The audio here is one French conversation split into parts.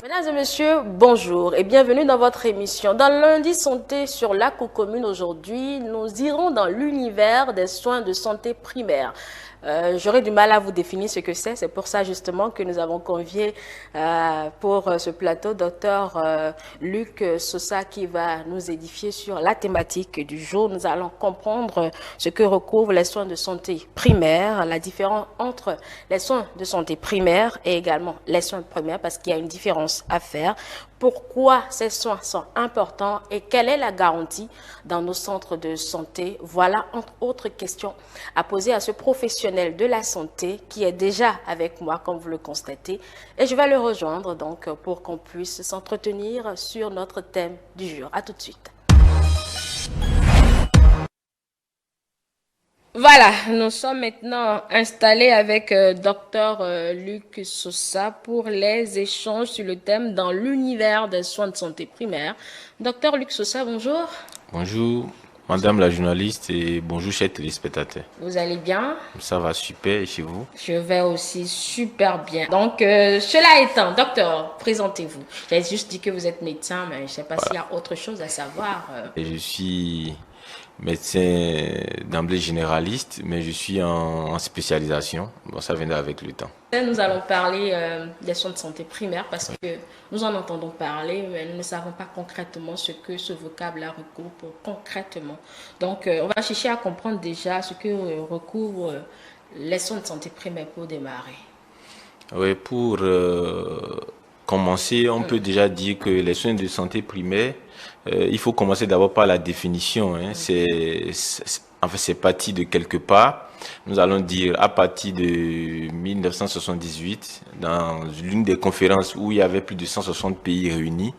Mesdames et messieurs, bonjour et bienvenue dans votre émission. Dans Lundi Santé sur la commune aujourd'hui, nous irons dans l'univers des soins de santé primaire. J'aurais du mal à vous définir ce que c'est pour ça justement que nous avons convié pour ce plateau Dr Luc Sosa qui va nous édifier sur la thématique du jour. Nous allons comprendre ce que recouvrent les soins de santé primaire, la différence entre les soins de santé primaire et également les soins primaires parce qu'il y a une différence à faire. Pourquoi ces soins sont importants et quelle est la garantie dans nos centres de santé? Voilà entre autres questions à poser à ce professionnel de la santé qui est déjà avec moi, comme vous le constatez. Et je vais le rejoindre donc pour qu'on puisse s'entretenir sur notre thème du jour. À tout de suite. Voilà, nous sommes maintenant installés avec Dr Luc Sosa pour les échanges sur le thème dans l'univers des soins de santé primaire. Dr Luc Sosa, bonjour. Bonjour, madame la journaliste et bonjour, chers téléspectateurs. Vous allez bien? Ça va super et chez vous? Je vais aussi super bien. Donc, cela étant, docteur, présentez-vous. J'ai juste dit que vous êtes médecin, mais je ne sais pas s'il y a autre chose à savoir. Et je suis médecin d'emblée généraliste, mais je suis en spécialisation. Bon, ça viendra avec le temps. Nous allons parler des soins de santé primaire parce que nous en entendons parler, mais nous ne savons pas concrètement ce que ce vocable-là recouvre concrètement. Donc, on va chercher à comprendre déjà ce que recouvre les soins de santé primaire pour démarrer. Oui, pour commencer, on peut déjà dire que les soins de santé primaire, il faut commencer d'abord par la définition. Hein. C'est parti de quelque part. Nous allons dire à partir de 1978, dans l'une des conférences où il y avait plus de 160 pays réunis,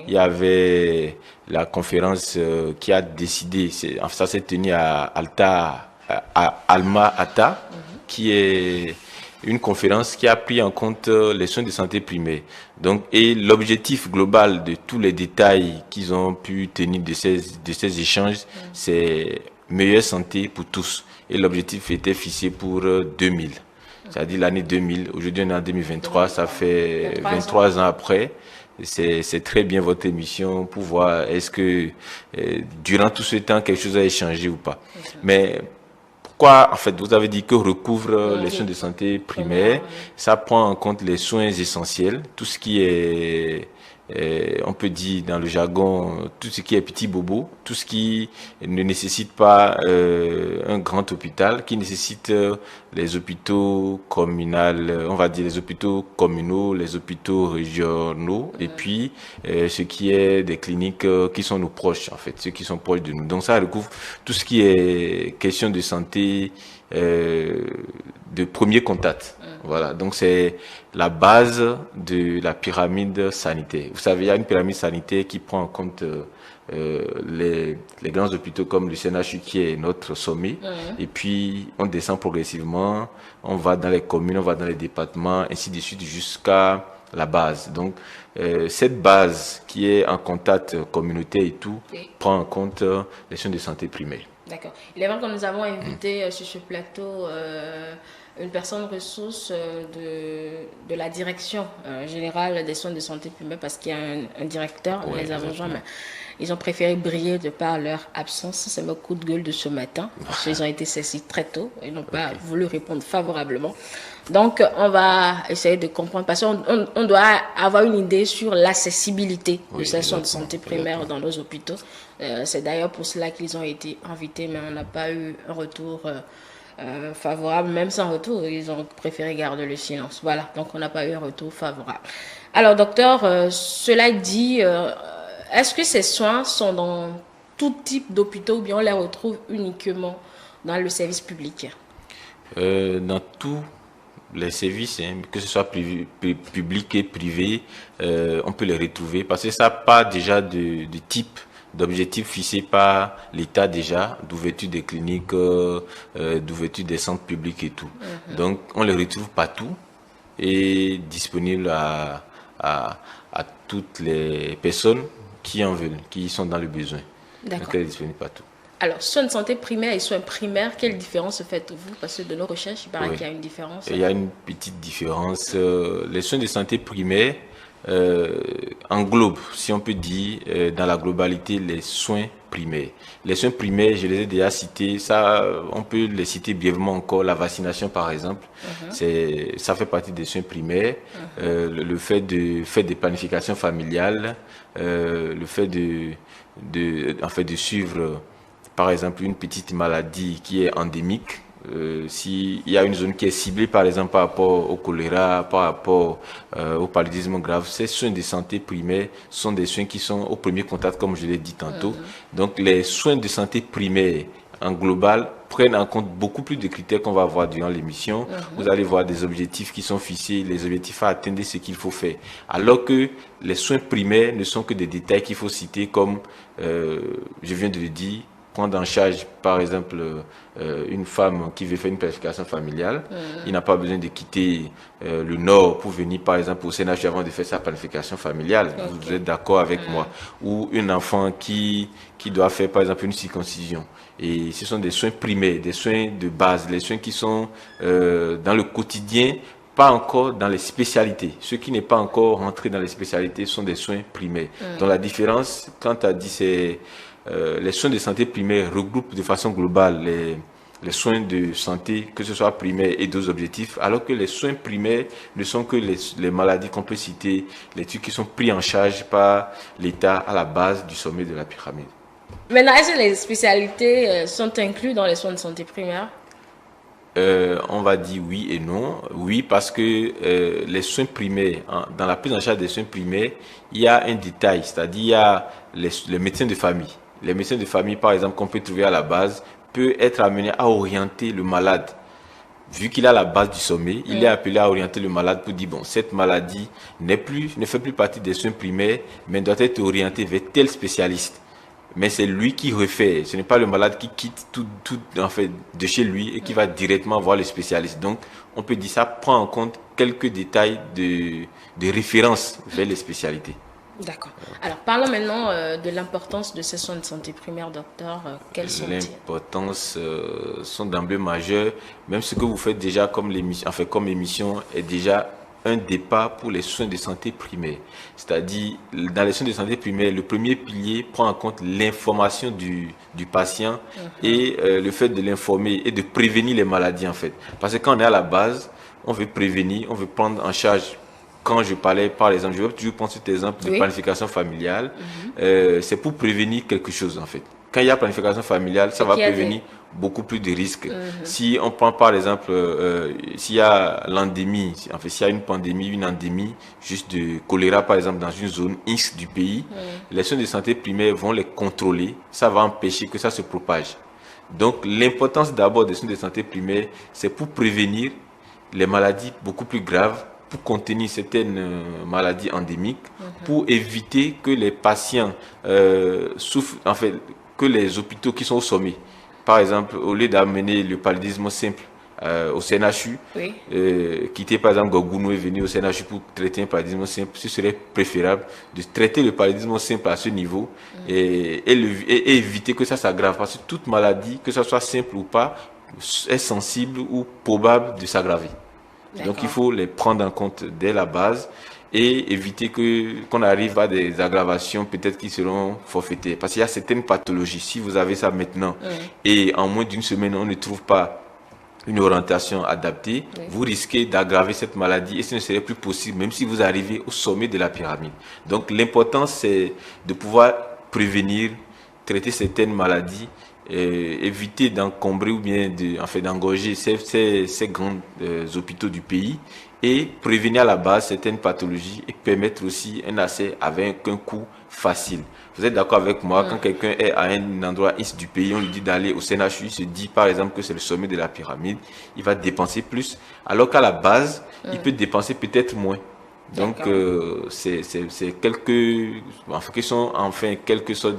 il y avait la conférence qui a décidé, ça s'est tenu à Alma-Ata, qui est une conférence qui a pris en compte les soins de santé primaire. Donc, et l'objectif global de tous les détails qu'ils ont pu tenir de ces échanges, c'est meilleure santé pour tous. Et l'objectif était fixé pour 2000. C'est-à-dire l'année 2000. Aujourd'hui, on est en 2023. Ça fait 23 ans après. C'est très bien votre émission pour voir est-ce que durant tout ce temps, quelque chose a échangé ou pas. Mais pourquoi, en fait, vous avez dit que recouvre les soins de santé primaires, ça prend en compte les soins essentiels, tout ce qui est, on peut dire dans le jargon, tout ce qui est petit bobo, tout ce qui ne nécessite pas un grand hôpital, qui nécessite les hôpitaux communaux, on va dire les hôpitaux communaux, les hôpitaux régionaux, et puis ce qui est des cliniques qui sont nos proches, en fait, ceux qui sont proches de nous. Donc ça recouvre tout ce qui est question de santé de premier contact. Voilà, donc c'est la base de la pyramide sanitaire. Vous savez, il y a une pyramide sanitaire qui prend en compte les grands hôpitaux comme le CNHU qui est notre sommet. Et puis, on descend progressivement, on va dans les communes, on va dans les départements, ainsi de suite, jusqu'à la base. Donc, cette base qui est en contact communautaire et tout, prend en compte les soins de santé primaire. D'accord. Il est vrai que nous avons invité sur ce plateau une personne ressource de la direction générale des soins de santé primaire parce qu'il y a un directeur, nous les avons rejoints, mais ils ont préféré briller de par leur absence. C'est mon coup de gueule de ce matin parce qu'ils ont été saisis très tôt et n'ont pas voulu répondre favorablement. Donc, on va essayer de comprendre parce qu'on doit avoir une idée sur l'accessibilité de ces soins de santé primaire dans nos hôpitaux. C'est d'ailleurs pour cela qu'ils ont été invités, mais on n'a pas eu un retour favorable. Même sans retour, ils ont préféré garder le silence. Voilà, donc on n'a pas eu un retour favorable. Alors, docteur, cela dit, est-ce que ces soins sont dans tout type d'hôpitaux ou bien on les retrouve uniquement dans le service public? Dans tous les services, hein, que ce soit public et privé, on peut les retrouver parce que ça part déjà de type d'objectifs fixés par l'État déjà, d'ouverture des cliniques, d'ouverture des centres publics et tout. Donc, on les retrouve partout et disponibles à toutes les personnes qui en veulent, qui sont dans le besoin. D'accord. Donc, elle est disponible partout. Alors, soins de santé primaire et soins primaires, quelle différence faites-vous? Parce que de nos recherches, il paraît qu'il y a une différence. Il y a une petite différence. Les soins de santé primaire englobe, si on peut dire, dans la globalité, les soins primaires. Les soins primaires, je les ai déjà cités, ça, on peut les citer brièvement encore. La vaccination, par exemple, ça fait partie des soins primaires. Le fait des planifications familiales, le fait de suivre, par exemple, une petite maladie qui est endémique. S'il y a une zone qui est ciblée, par exemple, par rapport au choléra, par rapport au paludisme grave, ces soins de santé primaires sont des soins qui sont au premier contact, comme je l'ai dit tantôt. Donc, les soins de santé primaires, en global, prennent en compte beaucoup plus de critères qu'on va voir durant l'émission. Vous allez voir des objectifs qui sont fixés, les objectifs à atteindre, ce qu'il faut faire. Alors que les soins primaires ne sont que des détails qu'il faut citer, comme je viens de le dire, prendre en charge, par exemple, une femme qui veut faire une planification familiale. Il n'a pas besoin de quitter le Nord pour venir, par exemple, au CNH avant de faire sa planification familiale. Vous êtes d'accord avec moi? Ou une enfant qui doit faire, par exemple, une circoncision. Et ce sont des soins primaires, des soins de base, les soins qui sont dans le quotidien, pas encore dans les spécialités. Ce qui n'est pas encore rentré dans les spécialités sont des soins primaires. Donc la différence, quand tu as dit, c'est les soins de santé primaires regroupent de façon globale les soins de santé, que ce soit primaires et d'autres objectifs, alors que les soins primaires ne sont que les maladies qu'on peut citer, les trucs qui sont pris en charge par l'État à la base du sommet de la pyramide. Maintenant, est-ce que les spécialités sont incluses dans les soins de santé primaires? On va dire oui et non. Oui, parce que les soins primaires, dans la prise en charge des soins primaires, il y a un détail, c'est-à-dire il y a les médecins de famille. Les médecins de famille, par exemple, qu'on peut trouver à la base, peut être amené à orienter le malade. Vu qu'il a la base du sommet, il est appelé à orienter le malade pour dire, bon, cette maladie ne fait plus partie des soins primaires, mais doit être orientée vers tel spécialiste. Mais c'est lui qui refait. Ce n'est pas le malade qui quitte tout en fait, de chez lui et qui va directement voir le spécialiste. Donc, on peut dire ça prend en compte quelques détails de référence vers les spécialités. D'accord. Alors, parlons maintenant de l'importance de ces soins de santé primaire, docteur. Quels sont-ils? L'importance sont d'emblée majeure. Même ce que vous faites déjà comme émission est déjà un départ pour les soins de santé primaires. C'est-à-dire, dans les soins de santé primaires, le premier pilier prend en compte l'information du patient et le fait de l'informer et de prévenir les maladies, en fait. Parce que quand on est à la base, on veut prévenir, on veut prendre en charge. Quand je parlais, par exemple, je vais toujours prendre cet exemple de planification familiale, c'est pour prévenir quelque chose, en fait. Quand il y a planification familiale, ça va prévenir beaucoup plus de risques. Si on prend par exemple, s'il y a l'endémie, en fait, s'il y a une pandémie, une endémie, juste de choléra par exemple dans une zone X du pays, les soins de santé primaires vont les contrôler. Ça va empêcher que ça se propage. Donc l'importance d'abord des soins de santé primaires, c'est pour prévenir les maladies beaucoup plus graves, pour contenir certaines maladies endémiques, pour éviter que les patients souffrent, en fait, que les hôpitaux qui sont au sommet, par exemple, au lieu d'amener le paludisme simple au CNHU, quitter par exemple Gogounou et venir au CNHU pour traiter un paludisme simple, ce serait préférable de traiter le paludisme simple à ce niveau et éviter que ça s'aggrave. Parce que toute maladie, que ce soit simple ou pas, est sensible ou probable de s'aggraver. Donc il faut les prendre en compte dès la base et éviter qu'on arrive à des aggravations peut-être qui seront forfaitaires. Parce qu'il y a certaines pathologies, si vous avez ça maintenant et en moins d'une semaine on ne trouve pas une orientation adaptée, vous risquez d'aggraver cette maladie et ce ne serait plus possible même si vous arrivez au sommet de la pyramide. Donc l'important c'est de pouvoir prévenir, traiter certaines maladies, éviter d'encombrer ou bien d'engorger ces grands hôpitaux du pays et prévenir à la base certaines pathologies et permettre aussi un accès avec un coût facile. Vous êtes d'accord avec moi, quand quelqu'un est à un endroit X du pays, on lui dit d'aller au CNHU, il se dit par exemple que c'est le sommet de la pyramide, il va dépenser plus, alors qu'à la base, il peut dépenser peut-être moins. Donc, c'est quelque sorte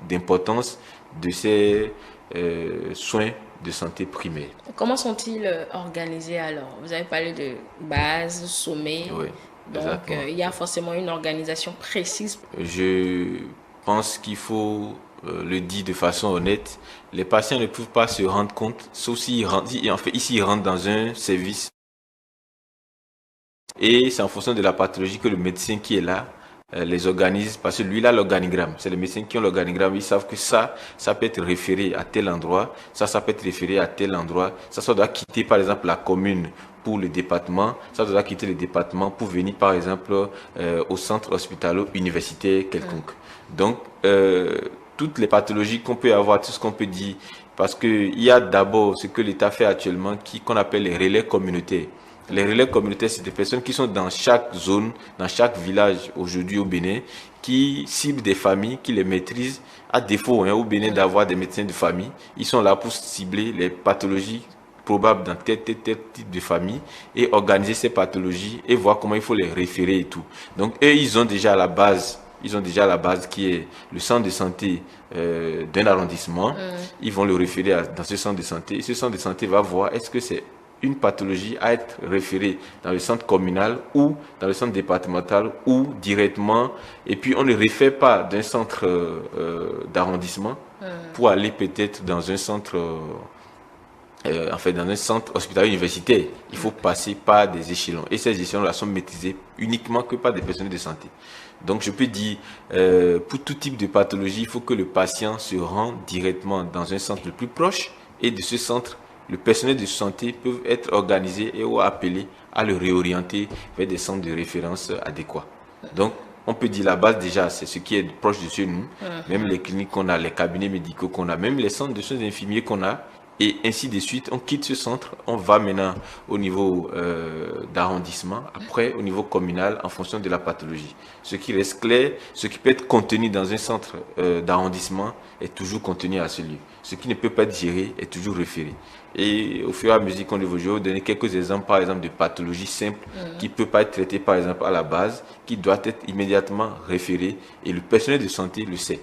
d'importance de ces soins de santé primaire. Comment sont-ils organisés alors? Vous avez parlé de base, sommet. Oui, donc il y a forcément une organisation précise. Je pense qu'il faut le dire de façon honnête. Les patients ne peuvent pas se rendre compte, sauf s'ils rentrent dans un service Et c'est en fonction de la pathologie que le médecin qui est là les organise, parce que lui, il a l'organigramme. C'est les médecins qui ont l'organigramme. Ils savent que ça peut être référé à tel endroit, ça peut être référé à tel endroit. Ça doit quitter, par exemple, la commune pour le département. Ça doit quitter le département pour venir, par exemple, au centre hospitalo-universitaire quelconque. Donc, toutes les pathologies qu'on peut avoir, tout ce qu'on peut dire, parce qu'il y a d'abord ce que l'État fait actuellement, qu'on appelle les relais communautaires. Les relais communautaires, c'est des personnes qui sont dans chaque zone, dans chaque village aujourd'hui au Bénin, qui ciblent des familles, qui les maîtrisent. À défaut au Bénin d'avoir des médecins de famille, ils sont là pour cibler les pathologies probables dans tel type de famille et organiser ces pathologies et voir comment il faut les référer et tout. Donc eux, ils ont déjà la base qui est le centre de santé d'un arrondissement. Ils vont le référer dans ce centre de santé. Et ce centre de santé va voir est-ce que c'est une pathologie à être référée dans le centre communal ou dans le centre départemental ou directement. Et puis, on ne réfère pas d'un centre d'arrondissement pour aller peut-être dans un centre, dans un centre hospitalier universitaire. Il faut passer par des échelons. Et ces échelons-là sont maîtrisés uniquement que par des personnels de santé. Donc, je peux dire, pour tout type de pathologie, il faut que le patient se rende directement dans un centre le plus proche et de ce centre, le personnel de santé peut être organisé et ou appelé à le réorienter vers des centres de référence adéquats. Donc, on peut dire la base déjà, c'est ce qui est proche de chez nous, même les cliniques qu'on a, les cabinets médicaux qu'on a, même les centres de soins infirmiers qu'on a, et ainsi de suite. On quitte ce centre, on va maintenant au niveau d'arrondissement, après au niveau communal en fonction de la pathologie. Ce qui reste clair, ce qui peut être contenu dans un centre d'arrondissement est toujours contenu à ce lieu. Ce qui ne peut pas être géré est toujours référé. Et au fur et à mesure qu'on évolue, je vais vous donner quelques exemples, par exemple, de pathologies simples qui ne peuvent pas être traitées, par exemple, à la base, qui doivent être immédiatement référées et le personnel de santé le sait.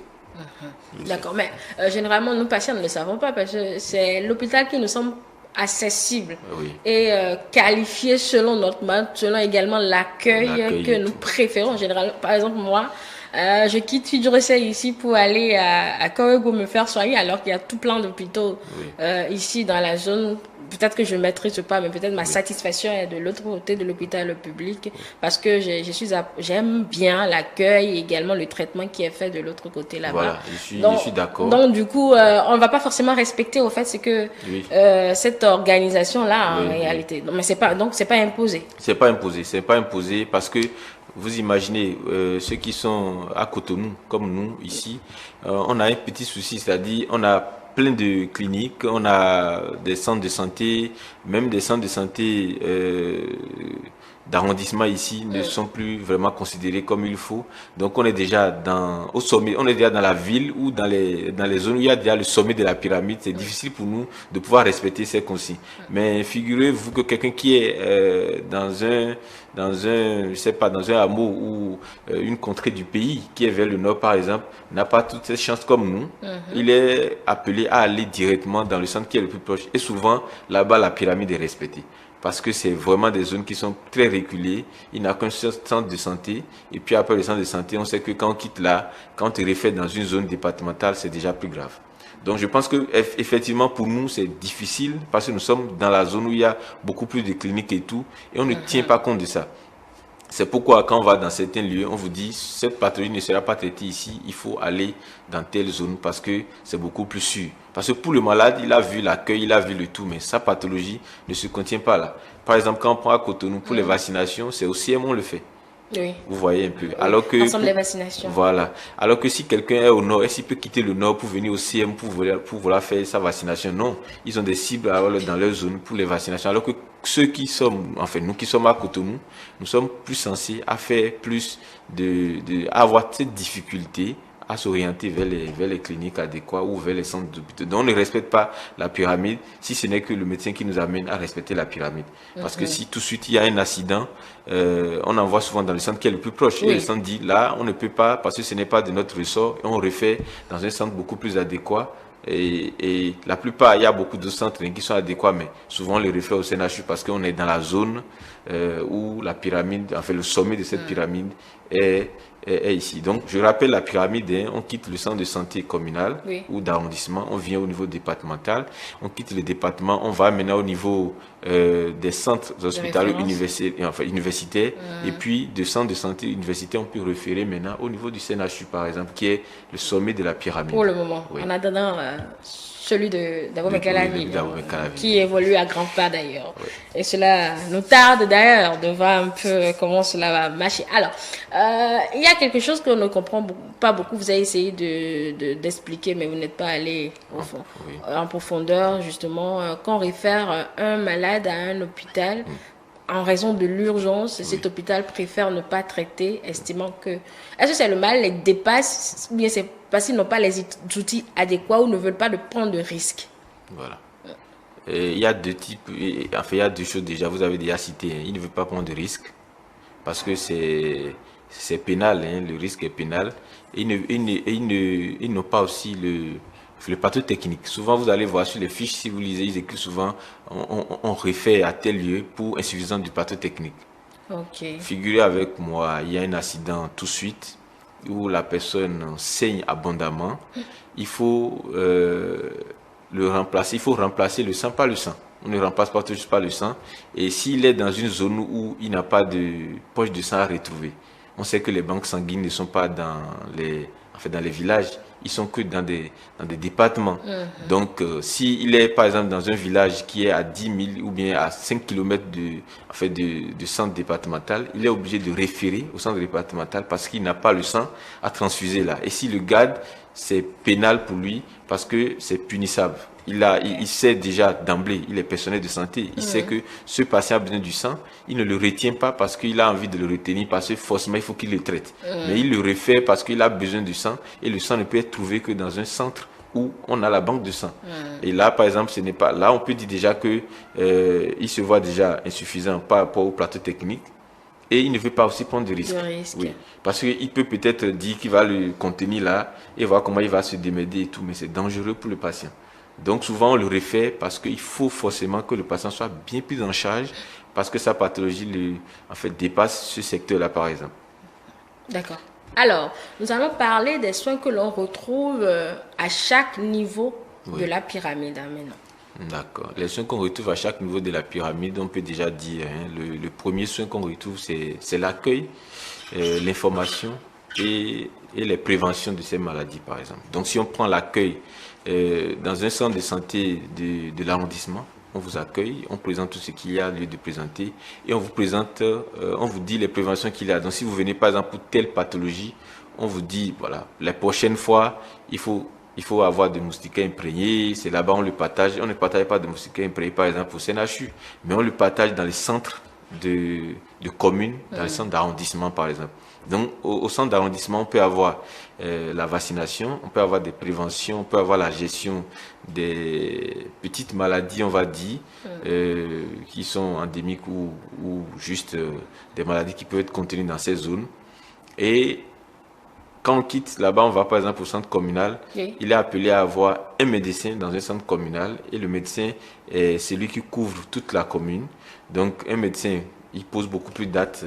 D'accord, mais généralement, nous patients ne le savons pas parce que c'est l'hôpital qui nous semble accessible et qualifié selon notre mode, selon également l'accueil que nous préférons. En général, par exemple, moi, je quitte Fidjouressé ici pour aller à Korego me faire soigner alors qu'il y a tout plein d'hôpitaux ici dans la zone. Peut-être que je ne maîtrise pas, mais peut-être ma satisfaction est de l'autre côté de l'hôpital public parce que j'aime bien l'accueil et également le traitement qui est fait de l'autre côté là-bas. Voilà, je suis d'accord. Donc, du coup, on ne va pas forcément respecter au fait c'est que cette organisation-là, en réalité. Mais c'est pas imposé. C'est pas imposé parce que vous imaginez, ceux qui sont à Cotonou, comme nous, ici, on a un petit souci, c'est-à-dire on a plein de cliniques, on a des centres de santé, même des centres de santé d'arrondissement ici ne sont plus vraiment considérés comme il faut. Donc on est déjà au sommet, on est déjà dans la ville ou dans les zones où il y a déjà le sommet de la pyramide. C'est difficile pour nous de pouvoir respecter ces consignes. Mais figurez-vous que quelqu'un qui est dans un hameau ou une contrée du pays qui est vers le nord par exemple, n'a pas toutes ces chances comme nous. Il est appelé à aller directement dans le centre qui est le plus proche. Et souvent, là-bas, la pyramide est respectée. Parce que c'est vraiment des zones qui sont très reculées. Il n'y a qu'un seul centre de santé. Et puis après le centre de santé, on sait que quand on quitte là, quand on te réfère dans une zone départementale, c'est déjà plus grave. Donc je pense que effectivement pour nous c'est difficile parce que nous sommes dans la zone où il y a beaucoup plus de cliniques et tout et on ne tient pas compte de ça. C'est pourquoi quand on va dans certains lieux, on vous dit cette pathologie ne sera pas traitée ici, il faut aller dans telle zone parce que c'est beaucoup plus sûr. Parce que pour le malade, il a vu l'accueil, il a vu le tout, mais sa pathologie ne se contient pas là. Par exemple, quand on prend à Cotonou pour les vaccinations, c'est au CM on le fait. Oui. Vous voyez un peu. Alors que ensemble les vaccinations. Voilà. Alors que si quelqu'un est au nord, est-ce qu'il peut quitter le nord pour venir au CM pour vouloir faire sa vaccination? Non. Ils ont des cibles dans leur zone pour les vaccinations. Alors que nous qui sommes à Cotonou, nous sommes plus censés à faire plus à avoir cette difficulté à s'orienter vers les cliniques adéquates ou vers les centres d'hôpitaux. Donc on ne respecte pas la pyramide si ce n'est que le médecin qui nous amène à respecter la pyramide. Parce que si tout de suite il y a un accident, on envoie souvent dans le centre qui est le plus proche. Et le centre dit là on ne peut pas parce que ce n'est pas de notre ressort et on refait dans un centre beaucoup plus adéquat. Et la plupart, il y a beaucoup de centres qui sont adéquats, mais souvent on les refait au CNHU parce qu'on est dans la zone où la pyramide, le sommet de cette pyramide est est ici. Donc, je rappelle la pyramide, hein, on quitte le centre de santé communal ou d'arrondissement, on vient au niveau départemental, on quitte le département, on va maintenant au niveau des centres hospitaliers universitaires, et puis de centres de santé universitaires, on peut référer maintenant au niveau du CNHU, par exemple, qui est le sommet de la pyramide. Pour le moment, en attendant celui de Dabo Calami, qui évolue à grands pas d'ailleurs. Oui. Et cela nous tarde d'ailleurs de voir un peu comment cela va marcher. Alors, il y a quelque chose qu'on ne comprend pas beaucoup. Vous avez essayé d'expliquer, mais vous n'êtes pas allé au fond, en profondeur, justement. Quand on réfère un malade à un hôpital, en raison de l'urgence, cet hôpital préfère ne pas traiter, estimant que... Est-ce que c'est le mal les dépasse, ou bien c'est parce qu'ils n'ont pas les outils adéquats ou ne veulent pas de prendre de risques? Voilà. Il y a deux types, enfin il y a deux choses déjà, vous avez déjà cité, hein. Ils ne veulent pas prendre de risques, parce que c'est pénal, hein, le risque est pénal. Et ils n'ont pas aussi le plateau technique. Souvent, vous allez voir sur les fiches, si vous lisez, ils écrivent souvent, on réfère à tel lieu pour insuffisance du plateau technique. Okay. Figurez avec moi, il y a un accident tout de suite où la personne saigne abondamment. Il faut le remplacer. Il faut remplacer le sang par le sang. On ne remplace pas toujours par le sang. Et s'il est dans une zone où il n'a pas de poche de sang à retrouver, on sait que les banques sanguines ne sont pas dans les villages. Ils sont que dans des départements. Donc, s'il est, par exemple, dans un village qui est à 10 000 ou bien à 5 km de centre départemental, il est obligé de référer au centre départemental parce qu'il n'a pas le sang à transfuser là. Et s'il le garde, c'est pénal pour lui parce que c'est punissable. Il sait déjà d'emblée, il est personnel de santé, il sait que ce patient a besoin du sang, il ne le retient pas parce qu'il a envie de le retenir, parce que forcément il faut qu'il le traite. Mais il le réfère parce qu'il a besoin du sang et le sang ne peut être trouvé que dans un centre où on a la banque de sang. Et là, par exemple, ce n'est pas... Là, on peut dire déjà que il se voit déjà insuffisant par rapport au plateau technique. Et il ne veut pas aussi prendre de risques. Oui. Parce qu'il peut peut-être dire qu'il va le contenir là et voir comment il va se démerder et tout, mais c'est dangereux pour le patient. Donc souvent on le réfère parce qu'il faut forcément que le patient soit bien pris en charge parce que sa pathologie dépasse ce secteur-là par exemple. D'accord. Alors, nous allons parler des soins que l'on retrouve à chaque niveau de la pyramide maintenant. D'accord. Les soins qu'on retrouve à chaque niveau de la pyramide, on peut déjà dire, hein, le premier soin qu'on retrouve, c'est l'accueil, l'information et les préventions de ces maladies, par exemple. Donc, si on prend l'accueil dans un centre de santé de l'arrondissement, on vous accueille, on présente tout ce qu'il y a lieu de présenter et on vous présente, on vous dit les préventions qu'il y a. Donc, si vous venez, par exemple, pour telle pathologie, on vous dit, voilà, la prochaine fois, il faut avoir des moustiquaires imprégnés. C'est là-bas, on le partage. On ne partage pas de moustiquaires imprégnés, par exemple, au CNHU, mais on le partage dans les centres de communes, dans les centres d'arrondissement, par exemple. Donc, au centre d'arrondissement, on peut avoir la vaccination, on peut avoir des préventions, on peut avoir la gestion des petites maladies, on va dire, qui sont endémiques ou juste des maladies qui peuvent être contenues dans ces zones. Et quand on quitte là-bas, on va par exemple au centre communal, il est appelé à avoir un médecin dans un centre communal et le médecin est celui qui couvre toute la commune. Donc un médecin, il pose beaucoup plus de dates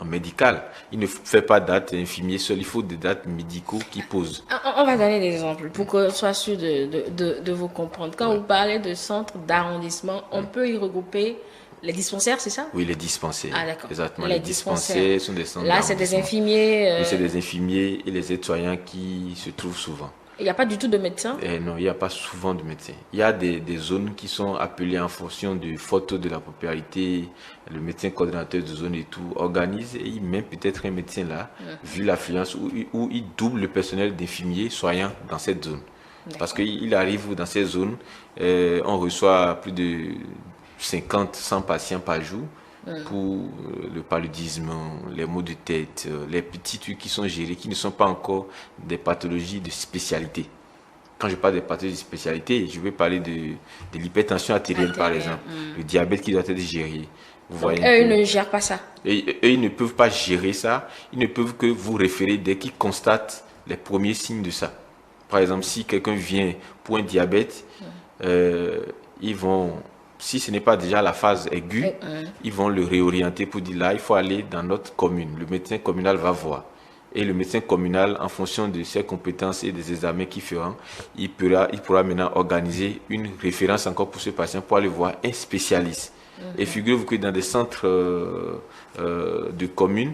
en médical. Il ne fait pas dates infirmiers seul, il faut des dates médicaux qui posent. On va donner des exemples pour que je sois sûr de vous comprendre. Quand vous parlez de centre d'arrondissement, on peut y regrouper les dispensaires, c'est ça? Oui, les dispensaires. Ah, d'accord. Exactement. Les dispensaires sont des centres. Là, c'est des infirmiers. Oui, c'est des infirmiers et les aides-soignants qui se trouvent souvent. Il n'y a pas du tout de médecins? Non, il n'y a pas souvent de médecins. Il y a des zones qui sont appelées en fonction du photo de la popularité. Le médecin coordinateur de zone et tout organise et il met peut-être un médecin là, vu l'affluence, où il double le personnel d'infirmiers soignants dans cette zone. Parce qu'il arrive dans ces zones, on reçoit plus de 50, 100 patients par jour pour le paludisme, les maux de tête, les petits trucs qui sont gérés, qui ne sont pas encore des pathologies de spécialité. Quand je parle de pathologies de spécialité, je vais parler de l'hypertension artérielle, par exemple, le diabète qui doit être géré. Vous voyez, eux, ils ne gèrent pas ça. Et eux, ils ne peuvent pas gérer ça. Ils ne peuvent que vous référer dès qu'ils constatent les premiers signes de ça. Par exemple, si quelqu'un vient pour un diabète, ils vont si ce n'est pas déjà la phase aiguë, ils vont le réorienter pour dire là, il faut aller dans notre commune. Le médecin communal va voir. Et le médecin communal, en fonction de ses compétences et des examens qu'il fera, il pourra maintenant organiser une référence encore pour ce patient pour aller voir un spécialiste. Et figurez-vous que dans des centres de communes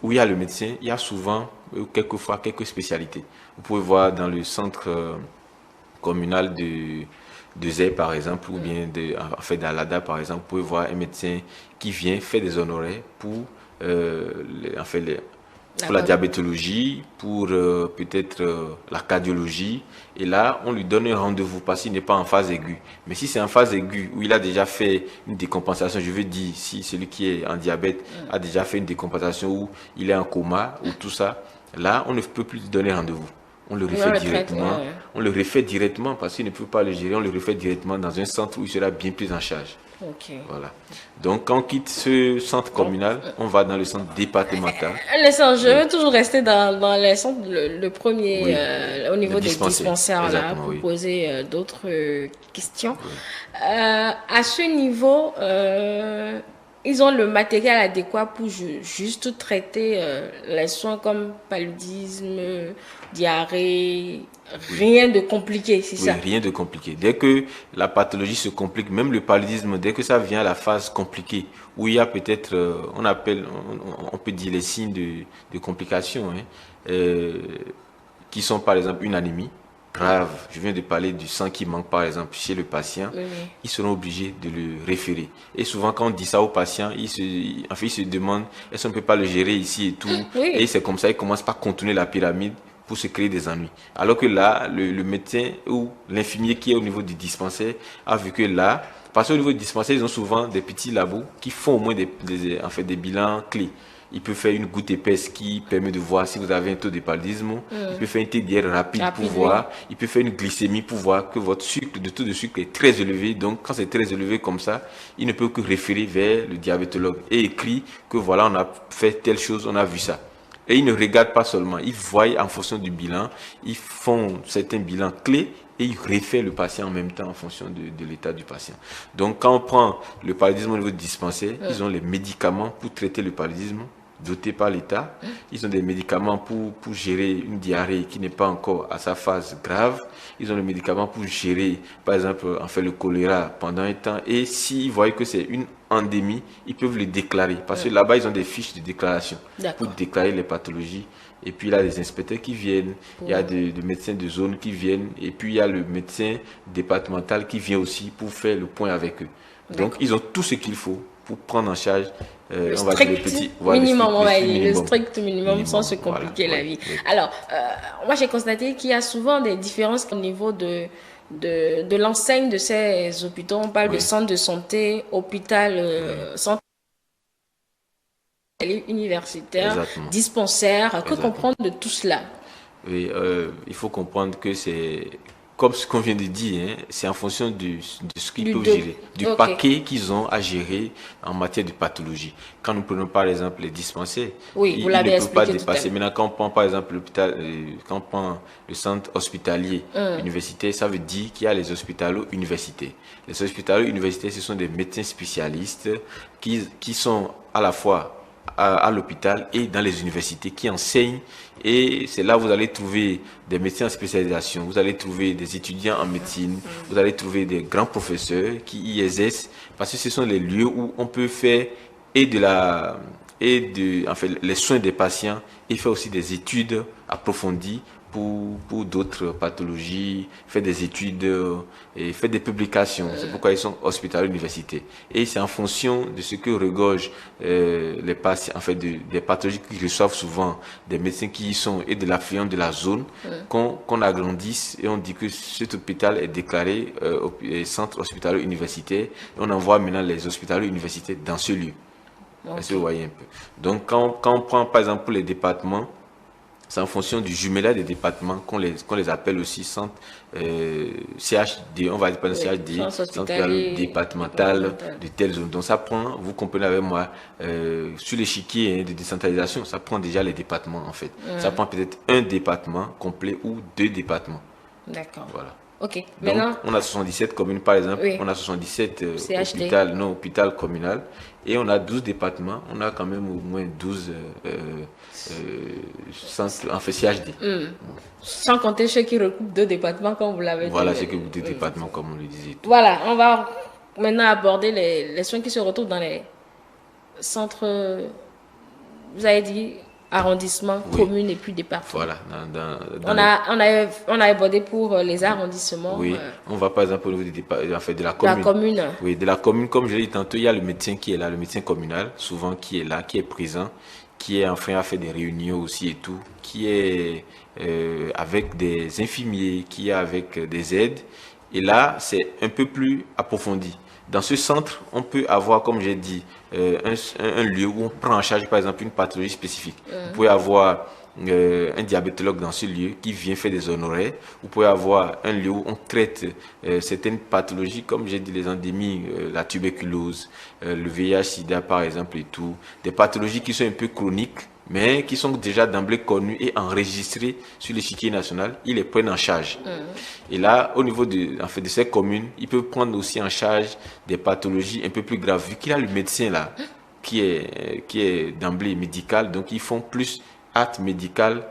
où il y a le médecin, il y a souvent, quelquefois, quelques spécialités. Vous pouvez voir dans le centre communal de Zé, par exemple, ou bien d'Alada, par exemple, vous pouvez voir un médecin qui vient faire des honoraires pour la diabétologie, pour peut-être la cardiologie. Et là, on lui donne un rendez-vous parce qu'il n'est pas en phase aiguë. Mais si c'est en phase aiguë, où il a déjà fait une décompensation, je veux dire, si celui qui est en diabète a déjà fait une décompensation où il est en coma, ou tout ça, là, on ne peut plus lui donner rendez-vous. On le refait directement. On le refait directement parce qu'il ne peut pas le gérer. On le refait directement dans un centre où il sera bien pris en charge. Okay. Voilà. Donc, quand on quitte ce centre communal, on va dans le centre départemental. Je veux toujours rester dans le centre, le premier, au niveau des dispensaires, là, pour poser d'autres questions. Oui. À ce niveau, ils ont le matériel adéquat pour juste traiter les soins comme paludisme, diarrhée, rien de compliqué, c'est ça? Oui, rien de compliqué. Dès que la pathologie se complique, même le paludisme, dès que ça vient à la phase compliquée, où il y a peut-être, on peut dire les signes de complications, qui sont par exemple une anémie grave. Je viens de parler du sang qui manque par exemple chez le patient. Ils seront obligés de le référer. Et souvent quand on dit ça au patient, il se demande est-ce qu'on ne peut pas le gérer ici et tout. Et c'est comme ça, il commence par contourner la pyramide pour se créer des ennuis. Alors que là, le médecin ou l'infirmier qui est au niveau du dispensaire a vu que là, parce qu'au niveau du dispensaire, ils ont souvent des petits labos qui font au moins des bilans clés. Il peut faire une goutte épaisse qui permet de voir si vous avez un taux de paludisme. Il peut faire une TDR rapide pour voir. Il peut faire une glycémie pour voir que votre taux de sucre est très élevé. Donc, quand c'est très élevé comme ça, il ne peut que référer vers le diabétologue et écrit que voilà, on a fait telle chose, on a vu ça. Et ils ne regardent pas seulement, ils voient en fonction du bilan, ils font certains bilans clés et ils réfèrent le patient en même temps en fonction de l'état du patient. Donc, quand on prend le paludisme au niveau du dispensaire, ils ont les médicaments pour traiter le paludisme dotés par l'État. Ils ont des médicaments pour gérer une diarrhée qui n'est pas encore à sa phase grave. Ils ont les médicaments pour gérer, par exemple, le choléra pendant un temps. Et s'ils voient que c'est une endémie, ils peuvent le déclarer. Parce que là-bas, ils ont des fiches de déclaration pour déclarer les pathologies. Et puis, il y a des inspecteurs qui viennent, il y a des médecins de zone qui viennent, et puis il y a le médecin départemental qui vient aussi pour faire le point avec eux. Donc, ils ont tout ce qu'il faut pour prendre en charge le strict minimum sans se compliquer la vie. Alors, moi j'ai constaté qu'il y a souvent des différences au niveau de l'enseigne de ces hôpitaux. On parle de centre de santé, hôpital, centre universitaire, dispensaire. Que comprendre de tout cela? Oui, il faut comprendre que c'est comme ce qu'on vient de dire, c'est en fonction de ce qu'ils peuvent gérer, du paquet qu'ils ont à gérer en matière de pathologie. Quand nous prenons par exemple les dispensaires, ils ne peuvent pas dépasser. Maintenant, quand on prend par exemple l'hôpital, quand on prend le centre hospitalier universitaire, ça veut dire qu'il y a les hospitalo-universitaires. Les hospitalo-universitaires, ce sont des médecins spécialistes qui sont à la fois à l'hôpital et dans les universités qui enseignent, et c'est là où vous allez trouver des médecins en spécialisation, vous allez trouver des étudiants en médecine, vous allez trouver des grands professeurs qui y exercent, parce que ce sont les lieux où on peut faire les soins des patients et faire aussi des études approfondies pour d'autres pathologies, faire des études et faire des publications. C'est pourquoi ils sont hospitaliers universitaires. Et c'est en fonction de ce que regorgent les patients, des pathologies qui reçoivent souvent des médecins qui y sont et de l'affluence de la zone, qu'on agrandisse et on dit que cet hôpital est déclaré centre hospitalier universitaire. Et on envoie maintenant les hospitaliers universitaires dans ce lieu. Est-ce que vous voyez un peu? Donc, quand on prend par exemple pour les départements, c'est en fonction du jumelage des départements qu'on les appelle aussi centre CHD, on va dire pas CHD, centre départemental de telle zone. Donc ça prend, vous comprenez avec moi, sur l'échiquier de décentralisation, ça prend déjà les départements en fait. Ça prend peut-être un département complet ou deux départements. D'accord. Voilà. Ok. Donc, Maintenant, on a 77 communes, par exemple. oui. On a 77 CHD. hôpitaux communal. Et on a 12 départements. On a quand même au moins 12 centres, en fait, CHD. Sans compter ceux qui recoupent 2 départements, comme vous l'avez dit. Voilà, c'est que deux départements, comme on le disait. Voilà, on va maintenant aborder les soins qui se retrouvent dans les centres, vous avez dit, arrondissements, Oui. communes et puis départements. Voilà. On a abordé pour les arrondissements. Oui, on va par exemple au niveau en fait, de la La commune. commune. Oui, de la commune, comme je l'ai dit tantôt, il y a le médecin qui est là, le médecin communal, souvent qui est là, qui est présent, qui est enfin à faire des réunions aussi et tout, qui est avec des infirmiers, qui est avec des aides. Et là, c'est un peu plus approfondi. Dans ce centre, on peut avoir, comme j'ai dit, un lieu où on prend en charge, par exemple, une pathologie spécifique. Vous pouvez avoir un diabétologue dans ce lieu qui vient faire des honoraires. Vous pouvez avoir un lieu où on traite certaines pathologies, comme j'ai dit, les endémies, la tuberculose, le VIH-Sida, par exemple, et tout. Des pathologies qui sont un peu chroniques, mais qui sont déjà d'emblée connues et enregistrées sur l'échiquier national. Ils les prennent en charge. Et là, au niveau en fait, de ces communes, ils peuvent prendre aussi en charge des pathologies un peu plus graves. Vu qu'il y a le médecin là, qui est d'emblée médical, donc ils font plus acte médical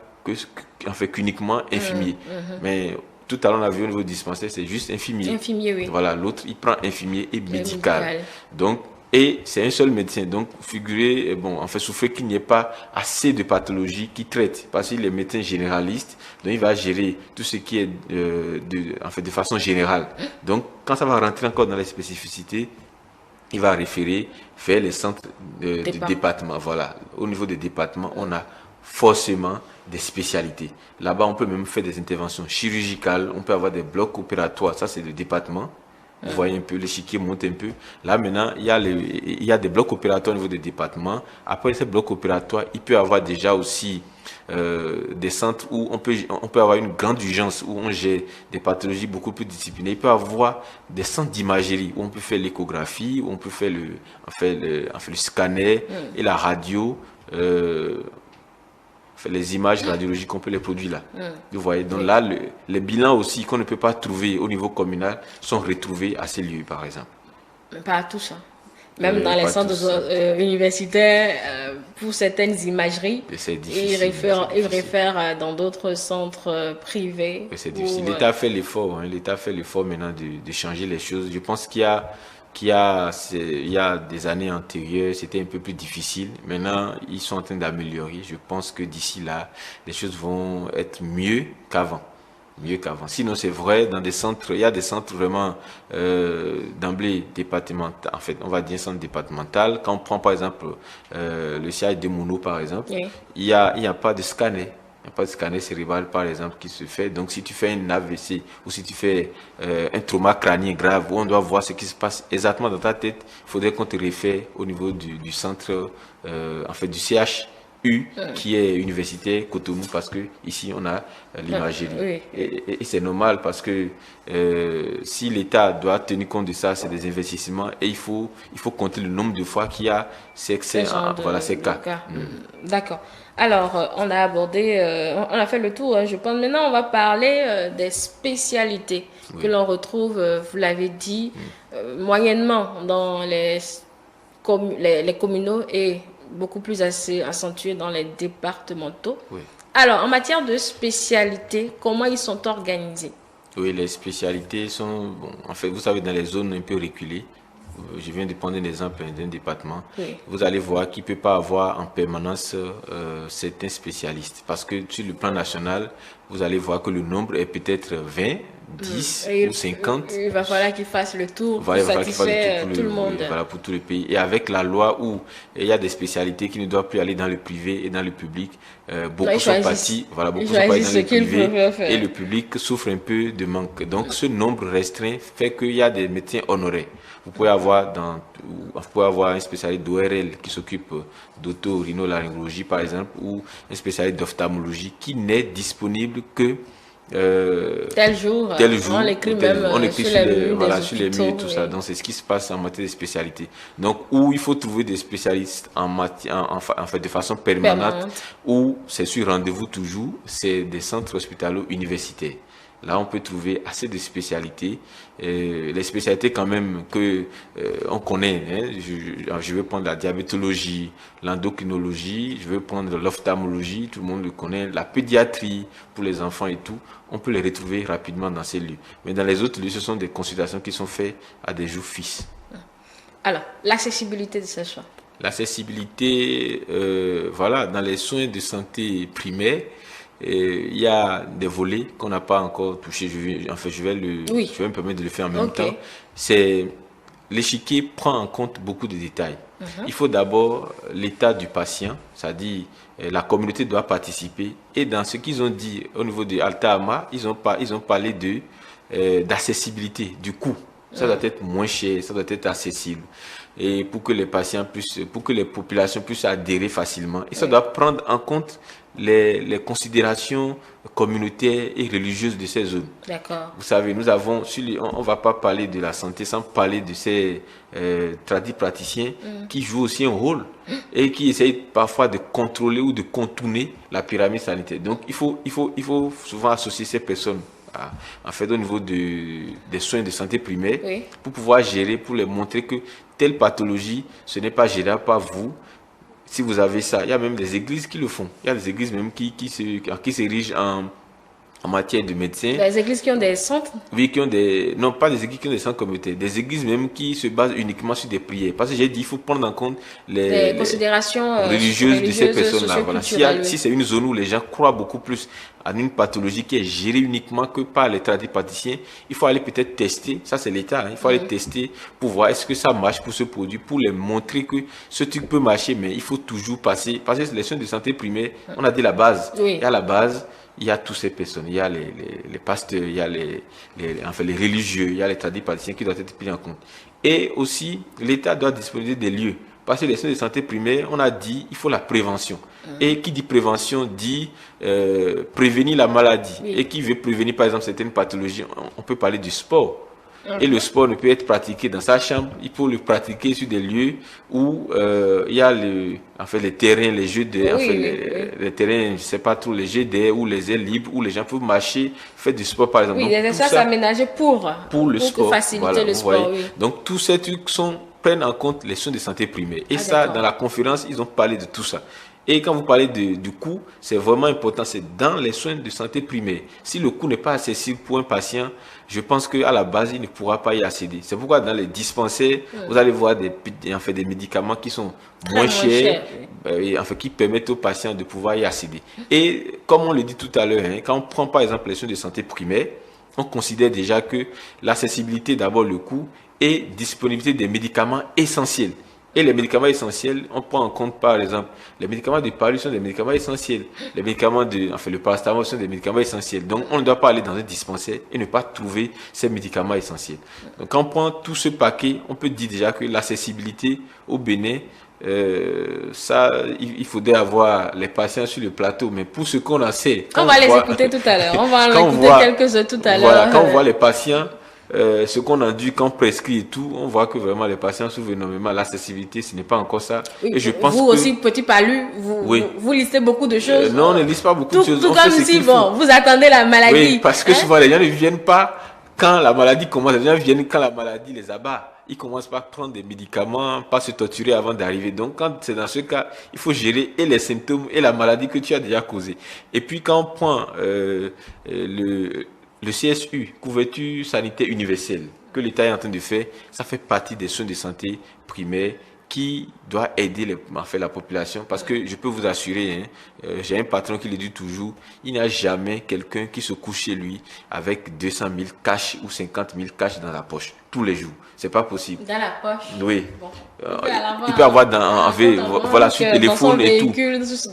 en fait, qu'uniquement infirmier. Mais tout à l'heure, on a vu au niveau du dispensaire, c'est juste infirmier. Infirmier, oui. Voilà, l'autre, il prend infirmier et médical. médical. Donc, et c'est un seul médecin. Donc, figurez, bon, en fait, souffrez qu'il n'y ait pas assez de pathologies qui traitent. Parce qu'il est médecin généraliste, donc il va gérer tout ce qui est en fait, de façon générale. Donc, quand ça va rentrer encore dans les spécificités, il va référer vers les centres de département. Voilà. Au niveau des départements, on a forcément des spécialités. Là-bas, on peut même faire des interventions chirurgicales, on peut avoir des blocs opératoires. Ça, c'est le département. Vous voyez un peu, l'échiquier monte un peu. Là, maintenant, il y a des blocs opératoires au niveau des départements. Après ces blocs opératoires, il peut y avoir déjà aussi des centres où on peut avoir une grande urgence, où on gère des pathologies beaucoup plus disciplinées. Il peut y avoir des centres d'imagerie où on peut faire l'échographie, où on peut faire le scanner et la radio. Les images radiologiques, on peut les produire là. Vous voyez, donc là, les bilans aussi qu'on ne peut pas trouver au niveau communal sont retrouvés à ces lieux, par exemple. Pas à tous. Même dans les centres universitaires, pour certaines imageries, ils réfèrent dans d'autres centres privés. C'est difficile. L'État a fait l'effort. L'État fait l'effort maintenant de changer les choses. Je pense qu'il y a des années antérieures, c'était un peu plus difficile. Maintenant, ils sont en train d'améliorer. Je pense que d'ici là, les choses vont être mieux qu'avant. Sinon, c'est vrai, dans des centres, il y a des centres vraiment d'emblée départemental. En fait, on va dire centre départemental. Quand on prend par exemple le CH de Mouno, par exemple, il y a pas de scanner. Il n'y a pas de scanner cérébral, par exemple, qui se fait. Donc, si tu fais un AVC ou si tu fais un trauma crânien grave, où on doit voir ce qui se passe exactement dans ta tête, il faudrait qu'on te réfère au niveau du centre, en fait, du CHU, qui est universitaire Cotonou, parce que ici on a l'imagerie. Et c'est normal parce que si l'État doit tenir compte de ça, c'est des investissements et il faut compter le nombre de fois qu'il y a ces cas. D'accord. Alors, on a abordé, on a fait le tour, je pense. Maintenant, on va parler des spécialités que l'on retrouve, vous l'avez dit, moyennement dans les communaux et beaucoup plus accentués dans les départementaux. Alors, en matière de spécialités, comment ils sont organisés? Oui, les spécialités sont, en fait, vous savez, dans les zones un peu reculées. Je viens de prendre un exemple d'un département. Vous allez voir qu'il ne peut pas avoir en permanence certains spécialistes. Parce que sur le plan national, vous allez voir que le nombre est peut-être 20, 10 ou 50. Il va falloir qu'il fasse le tour pour satisfaire tout le monde. Voilà, pour tout le pays. Et avec la loi où il y a des spécialités qui ne doivent plus aller dans le privé et dans le public, beaucoup sont partis dans le privé et le public souffre un peu de manque. Donc ce nombre restreint fait qu'il y a des médecins honoraires. Vous pouvez avoir un spécialiste d'ORL qui s'occupe d'autorinolaryngologie par exemple, ou un spécialiste d'ophtalmologie qui n'est disponible que tel jour, on l'écrit même sur les murs et tout ça. Donc c'est ce qui se passe en matière de spécialité. Donc où il faut trouver des spécialistes en fait de façon permanente, ou c'est sur rendez-vous toujours, c'est des centres hospitalo-universitaires. là on peut trouver assez de spécialités. Les spécialités quand même que on connaît, hein. Je vais prendre la diabétologie, l'endocrinologie, je vais prendre l'ophtalmologie, tout le monde le connaît, la pédiatrie pour les enfants et tout. On peut les retrouver rapidement dans ces lieux. Mais dans les autres lieux, ce sont des consultations qui sont faites à des jours fixes. Alors, l'accessibilité de ces soins. L'accessibilité, voilà, dans les soins de santé primaires, il y a des volets qu'on n'a pas encore touchés. Je vais me permettre de le faire en même temps. C'est l'échiquier prend en compte beaucoup de détails. Il faut d'abord l'état du patient, c'est-à-dire la communauté doit participer. Et dans ce qu'ils ont dit au niveau de Altama, ils ont parlé d'accessibilité, du coût. Ça doit être moins cher, ça doit être accessible. Et pour que les patients puissent, pour que les populations puissent adhérer facilement. Et ça doit prendre en compte les considérations communautaires et religieuses de ces zones. D'accord. Vous savez, nous avons, on va pas parler de la santé sans parler de ces praticiens qui jouent aussi un rôle et qui essayent parfois de contrôler ou de contourner la pyramide sanitaire. Donc, il faut souvent associer ces personnes en fait au niveau des soins de santé primaire pour pouvoir gérer, pour les montrer que telle pathologie, ce n'est pas gérable par vous. Si vous avez ça, il y a même des églises qui le font. Il y a des églises même qui s'érigent en matière de médecine. Des églises qui ont des centres? Oui, non pas des églises qui ont des centres communautaires, des églises même qui se basent uniquement sur des prières. Parce que j'ai dit, il faut prendre en compte les considérations religieuses de ces personnes-là. Voilà. Si c'est une zone où les gens croient beaucoup plus à une pathologie qui est gérée uniquement que par les tradipraticiens, il faut aller peut-être tester, ça c'est l'État, hein, il faut aller tester pour voir est-ce que ça marche pour ce produit, pour les montrer que ce truc peut marcher, mais il faut toujours passer, parce que les soins de santé primaire, on a dit la base, il y a la base, il y a toutes ces personnes, il y a les pasteurs, il y a les religieux, il y a les tradipraticiens qui doivent être pris en compte. Et aussi, l'État doit disposer des lieux. Parce que les soins de santé primaire, on a dit, il faut la prévention. Et qui dit prévention dit prévenir la maladie. Et qui veut prévenir, par exemple, certaines pathologies, on peut parler du sport. Et le sport ne peut être pratiqué dans sa chambre, il faut le pratiquer sur des lieux où il y a les terrains, les jeux d'air, les terrains, je ne sais pas trop, les jeux d'air ou les airs libres où les gens peuvent marcher, faire du sport par exemple. Oui, des espaces aménagés pour le sport, faciliter le sport. Donc tous ces trucs prennent en compte les soins de santé primaire. Et ça, dans la conférence, ils ont parlé de tout ça. Et quand vous parlez du coût, c'est vraiment important, c'est dans les soins de santé primaire. Si le coût n'est pas accessible pour un patient, je pense qu'à la base, il ne pourra pas y accéder. C'est pourquoi dans les dispensaires, vous allez voir des médicaments qui sont moins chers, qui permettent aux patients de pouvoir y accéder. Et comme on le dit tout à l'heure, quand on prend par exemple les soins de santé primaire, on considère déjà que l'accessibilité, d'abord le coût, et disponibilité des médicaments essentiels. Et les médicaments essentiels, on prend en compte par exemple, les médicaments de palu sont des médicaments essentiels. Les médicaments le paracétamol sont des médicaments essentiels. Donc on ne doit pas aller dans un dispensaire et ne pas trouver ces médicaments essentiels. Donc quand on prend tout ce paquet, on peut dire déjà que l'accessibilité au Bénin, il faudrait avoir les patients sur le plateau. Mais pour ce qu'on en sait... On va les écouter tout à l'heure. On va en écouter quelques-uns tout à l'heure. Voilà, quand on voit les patients... ce qu'on a dû, quand on prescrit et tout, on voit que vraiment les patients souffrent énormément. L'accessibilité, ce n'est pas encore ça. Oui, et je pense vous aussi, petit palu, vous listez beaucoup de choses. Non, on ne liste pas beaucoup de choses. Tout comme si, vous attendez la maladie. Oui, parce que souvent les gens ne viennent pas quand la maladie commence. Les gens viennent quand la maladie les abat. Ils commencent par prendre des médicaments, pas se torturer avant d'arriver. Donc, quand c'est dans ce cas, il faut gérer et les symptômes et la maladie que tu as déjà causée. Et puis, quand on prend le CSU, couverture sanitaire universelle, que l'État est en train de faire, ça fait partie des soins de santé primaires qui doit aider la population. Parce que je peux vous assurer, j'ai un patron qui le dit toujours, il n'y a jamais quelqu'un qui se couche chez lui avec 200 000 cash ou 50 000 cash dans la poche, tous les jours. C'est pas possible. Dans la poche? Oui. Bon. Il peut avoir sur téléphone et tout.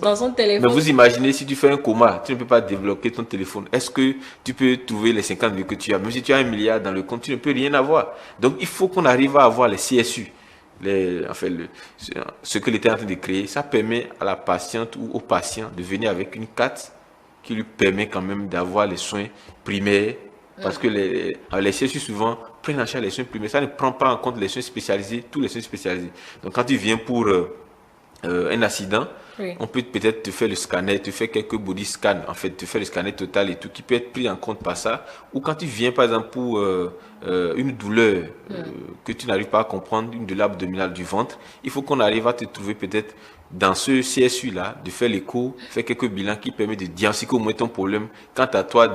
Dans son téléphone. Mais vous imaginez, si tu fais un coma, tu ne peux pas débloquer ton téléphone. Est-ce que tu peux trouver les 50 000 que tu as? Même si tu as 1 milliard dans le compte, tu ne peux rien avoir. Donc, il faut qu'on arrive à avoir les CSU. Ce que l'État est en train de créer, ça permet à la patiente ou au patient de venir avec une carte qui lui permet quand même d'avoir les soins primaires. Parce que les CSU souvent prennent en charge les soins primaires. Ça ne prend pas en compte les soins spécialisés, tous les soins spécialisés. Donc quand tu viens pour un accident, Oui. on peut peut-être te faire le scanner, te faire quelques body scans, en fait, te faire le scanner total et tout, qui peut être pris en compte par ça. Ou quand tu viens, par exemple, pour une douleur que tu n'arrives pas à comprendre, une douleur abdominale du ventre, il faut qu'on arrive à te trouver peut-être dans ce CSU-là, de faire l'écho, faire quelques bilans qui permettent de diagnostiquer au moins ton problème. Quant à toi,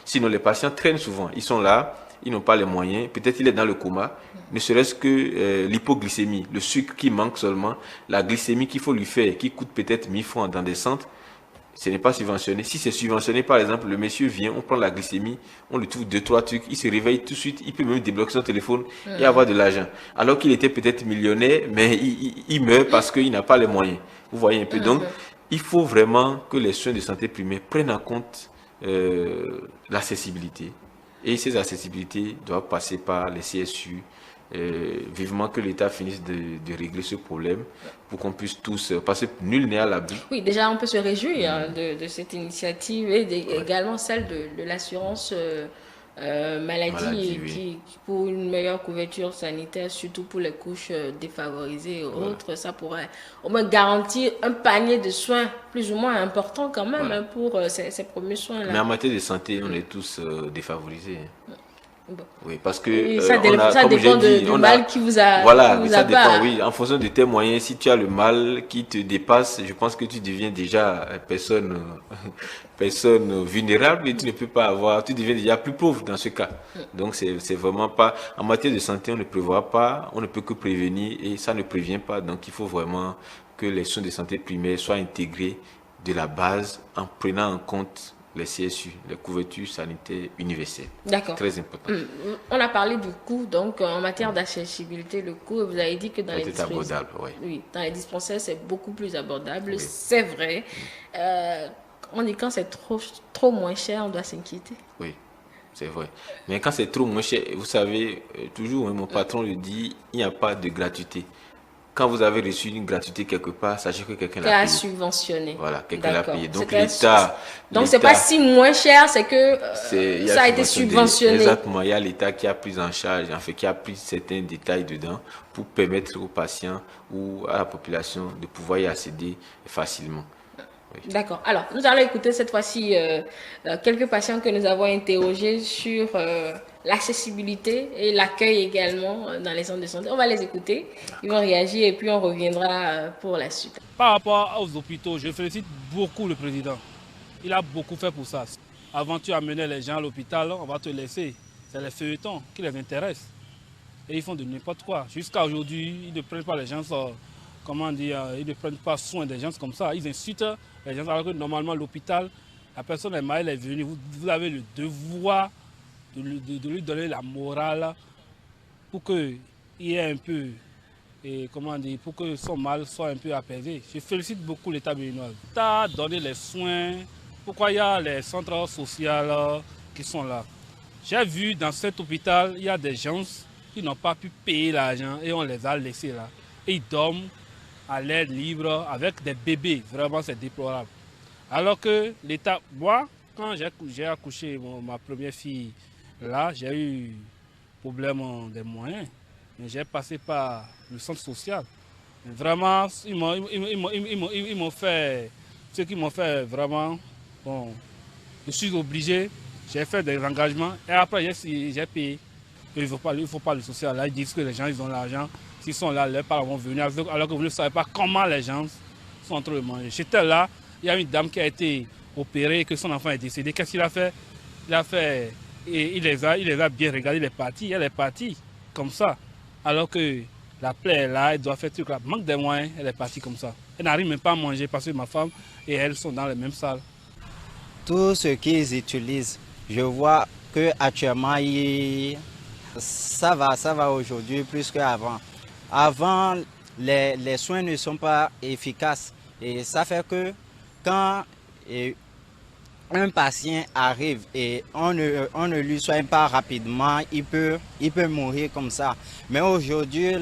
sinon les patients traînent souvent, ils sont là, ils n'ont pas les moyens, peut-être il est dans le coma, ne serait-ce que l'hypoglycémie, le sucre qui manque seulement, la glycémie qu'il faut lui faire, qui coûte peut-être 1000 francs dans des centres, ce n'est pas subventionné. Si c'est subventionné, par exemple, le monsieur vient, on prend la glycémie, on lui trouve 2, 3 trucs, il se réveille tout de suite, il peut même débloquer son téléphone et avoir de l'argent. Alors qu'il était peut-être millionnaire, mais il meurt parce qu'il n'a pas les moyens. Vous voyez un peu. Donc, il faut vraiment que les soins de santé primaire prennent en compte l'accessibilité. Et ces accessibilités doivent passer par les CSU. Vivement que l'État finisse de régler ce problème pour qu'on puisse tous, parce que nul n'est à l'abri. Oui, déjà, on peut se réjouir de cette initiative et également celle de l'assurance maladie, Oui. pour une meilleure couverture sanitaire, surtout pour les couches défavorisées et autres. Ça pourrait au moins garantir un panier de soins plus ou moins important quand même hein, pour ces premiers soins-là. Mais en matière de santé, on est tous défavorisés. Bon. Oui, parce que Et ça, ça dépend du mal qui vous a voilà, qui vous ça abat. dépend, oui. En fonction de tes moyens, si tu as le mal qui te dépasse, je pense que tu deviens déjà personne vulnérable et tu ne peux pas avoir, tu deviens déjà plus pauvre dans ce cas. Donc c'est vraiment pas, en matière de santé, on ne prévoit pas, on ne peut que prévenir et ça ne prévient pas. Donc il faut vraiment que les soins de santé primaires soient intégrés de la base en prenant en compte les CSU, les couvertures sanitaires universelles. D'accord. Très important. On a parlé du coût, donc en matière d'accessibilité, le coût, vous avez dit que dans les C'est abordable, oui. Oui, dans les dispensaires, c'est beaucoup plus abordable, c'est vrai. On dit quand c'est trop moins cher, on doit s'inquiéter. Oui, c'est vrai. Mais quand c'est trop moins cher, vous savez, toujours, mon patron le dit, il n'y a pas de gratuité. Quand vous avez reçu une gratuité quelque part, sachez que quelqu'un l'a payé. Subventionné. Voilà, quelqu'un l'a payé. Donc Donc c'est pas si moins cher, c'est que ça a été subventionné. Exactement, il y a l'État qui a pris en charge, en fait, qui a pris certains détails dedans pour permettre aux patients ou à la population de pouvoir y accéder facilement. Oui. D'accord. Alors, nous allons écouter cette fois-ci quelques patients que nous avons interrogés sur l'accessibilité et l'accueil également dans les centres de santé. On va les écouter, ils vont réagir et puis on reviendra pour la suite. Par rapport aux hôpitaux, je félicite beaucoup le président. Il a beaucoup fait pour ça. Avant, tu amenais les gens à l'hôpital, on va te laisser. C'est les feuilletons qui les intéressent. Et ils font de n'importe quoi. Jusqu'à aujourd'hui, ils ne prennent pas les gens, comment dire, ils ne prennent pas soin des gens comme ça. Ils insultent les gens alors que normalement l'hôpital, la personne est malade, elle est venue. Vous avez le devoir de lui donner la morale pour qu'il y ait un peu, et comment dire, pour que son mal soit un peu apaisé. Je félicite beaucoup l'État béninois. L'État a donné les soins. Pourquoi il y a les centres sociaux qui sont là? J'ai vu dans cet hôpital, il y a des gens qui n'ont pas pu payer l'argent et on les a laissés là. Et ils dorment à l'air libre avec des bébés. Vraiment, c'est déplorable. Alors que l'État, moi, quand j'ai accouché ma première fille, là, j'ai eu problème des moyens. Mais j'ai passé par le centre social. Mais vraiment, ils m'ont fait, ce qu'ils m'ont fait vraiment, bon, je suis obligé, j'ai fait des engagements et après j'ai payé. Il ne faut pas le social. Là, ils disent que les gens, ils ont l'argent. S'ils sont là, leurs parents vont venir, alors que vous ne savez pas comment les gens sont en train de manger. J'étais là, il y a une dame qui a été opérée, que son enfant est décédé. Qu'est-ce qu'il a fait? Il les a bien regardés, il est parti. Elle est partie comme ça. Alors que la plaie est là, elle doit faire truc là. Manque de moyens, elle est partie comme ça. Elle n'arrive même pas à manger parce que ma femme et elle sont dans les mêmes salles. Tout ce qu'ils utilisent, je vois qu'actuellement, ça va aujourd'hui plus qu'avant. Avant, les soins ne sont pas efficaces. Et ça fait que quand un patient arrive et on ne lui soigne pas rapidement, il peut mourir comme ça. Mais aujourd'hui,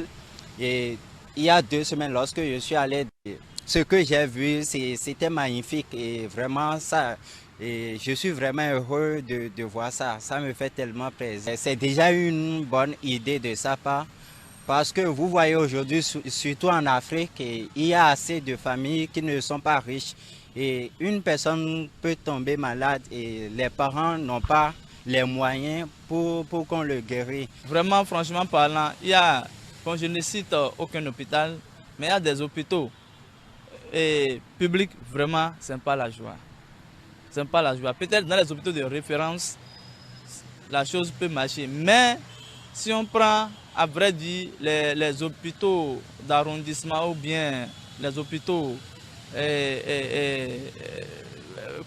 il y a 2 semaines, lorsque je suis allé, ce que j'ai vu, c'était magnifique et vraiment ça. Et je suis vraiment heureux de voir ça. Ça me fait tellement plaisir. C'est déjà une bonne idée de sa part Parce que vous voyez aujourd'hui, surtout en Afrique, il y a assez de familles qui ne sont pas riches. Et une personne peut tomber malade et les parents n'ont pas les moyens pour qu'on le guérisse. Vraiment, franchement parlant, il y a, bon, je ne cite aucun hôpital, mais il y a des hôpitaux publics, vraiment, c'est pas la joie. C'est pas la joie. Peut-être dans les hôpitaux de référence, la chose peut marcher. Mais si on prend, à vrai dire, les hôpitaux d'arrondissement ou bien les hôpitaux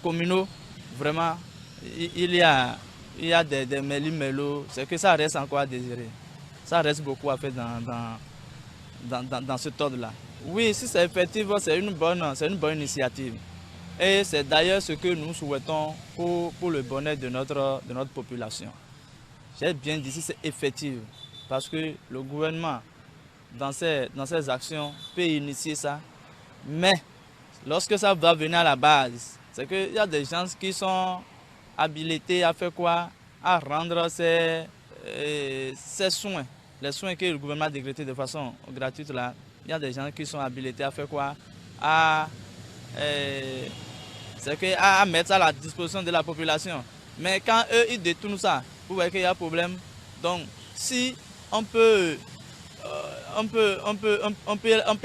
communaux, vraiment, il y a des méli-mélos. C'est que ça reste encore à désirer. Ça reste beaucoup à faire dans ce ordre-là. Oui, si c'est effectif, c'est une bonne initiative. Et c'est d'ailleurs ce que nous souhaitons pour le bonheur de notre population. J'ai bien dit si c'est effectif, parce que le gouvernement, dans ses actions, peut initier ça. Mais lorsque ça va venir à la base, c'est qu'il y a des gens qui sont habilités à faire quoi? À rendre ces soins, les soins que le gouvernement a décrétés de façon gratuite là. Il y a des gens qui sont habilités à faire quoi? C'est à mettre ça à la disposition de la population. Mais quand eux, ils détournent ça, vous voyez qu'il y a un problème. Donc, si on peut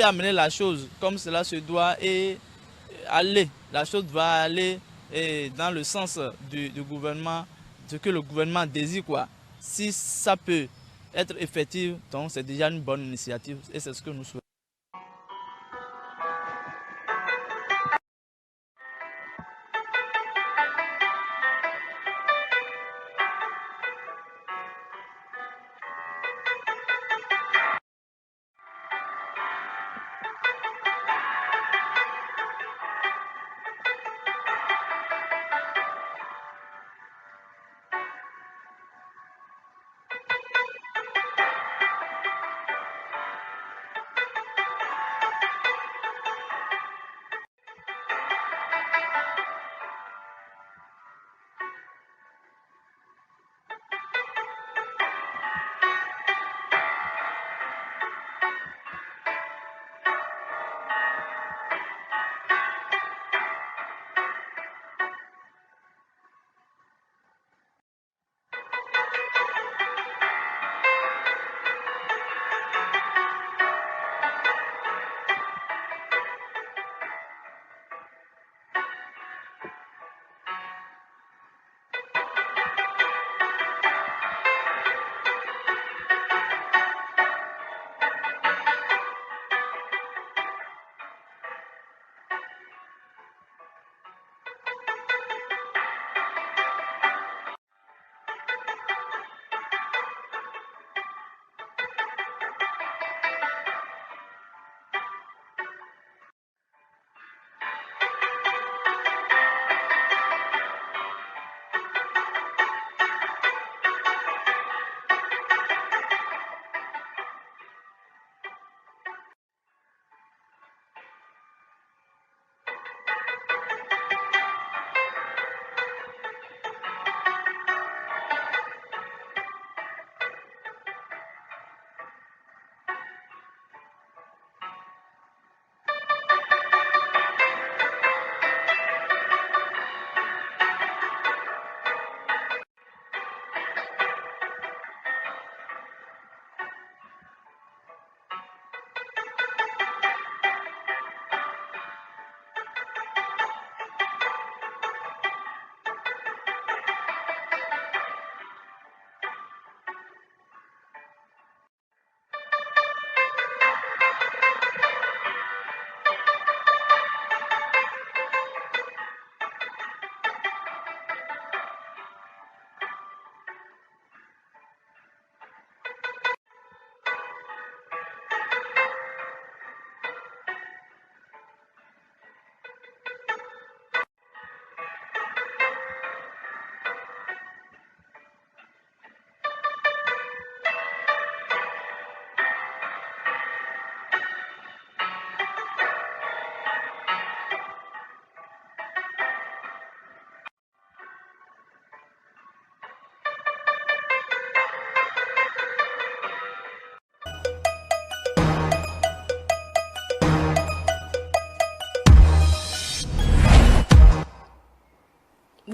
amener la chose comme cela se doit et aller, la chose va aller dans le sens du gouvernement, ce que le gouvernement désire, quoi. Si ça peut être effectif, donc c'est déjà une bonne initiative et c'est ce que nous souhaitons.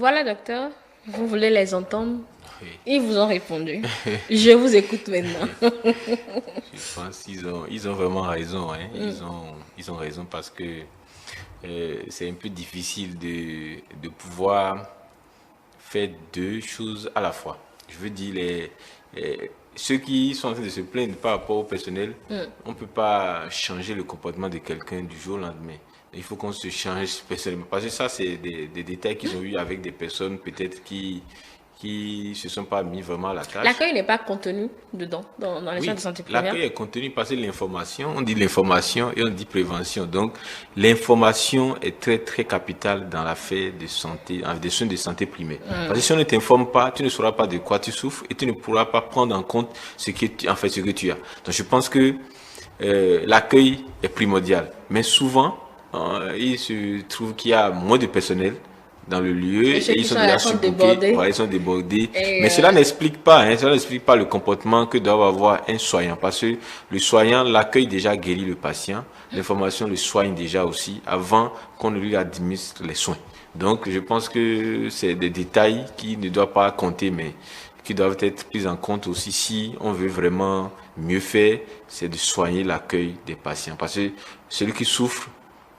Voilà, docteur. Vous voulez les entendre? Oui. Ils vous ont répondu. Je vous écoute maintenant. Je pense qu'ils ont vraiment raison. Hein. Ils ont raison parce que c'est un peu difficile de pouvoir faire deux choses à la fois. Je veux dire, ceux qui sont en train de se plaindre par rapport au personnel, on ne peut pas changer le comportement de quelqu'un du jour au lendemain. Il faut qu'on se change personnellement. Parce que ça, c'est des détails qu'ils ont eu avec des personnes peut-être qui se sont pas mis vraiment à la tâche. L'accueil n'est pas contenu dedans, dans les soins de santé primaire. L'accueil est contenu parce que l'information, on dit l'information et on dit prévention. Donc, l'information est très, très capitale dans l'affaire de santé, des soins de santé primaire. Parce que si on ne t'informe pas, tu ne sauras pas de quoi tu souffres et tu ne pourras pas prendre en compte ce que tu as. Donc, je pense que l'accueil est primordial. Mais souvent, il se trouve qu'il y a moins de personnel dans le lieu et ils sont déjà surbookés, voilà, ils sont débordés. Mais cela n'explique pas, cela n'explique pas le comportement que doit avoir un soignant, parce que le soignant, l'accueil déjà guérit le patient, l'information le soigne déjà aussi avant qu'on ne lui administre les soins. Donc je pense que c'est des détails qui ne doivent pas compter, mais qui doivent être pris en compte aussi si on veut vraiment mieux faire, c'est de soigner l'accueil des patients, parce que celui qui souffre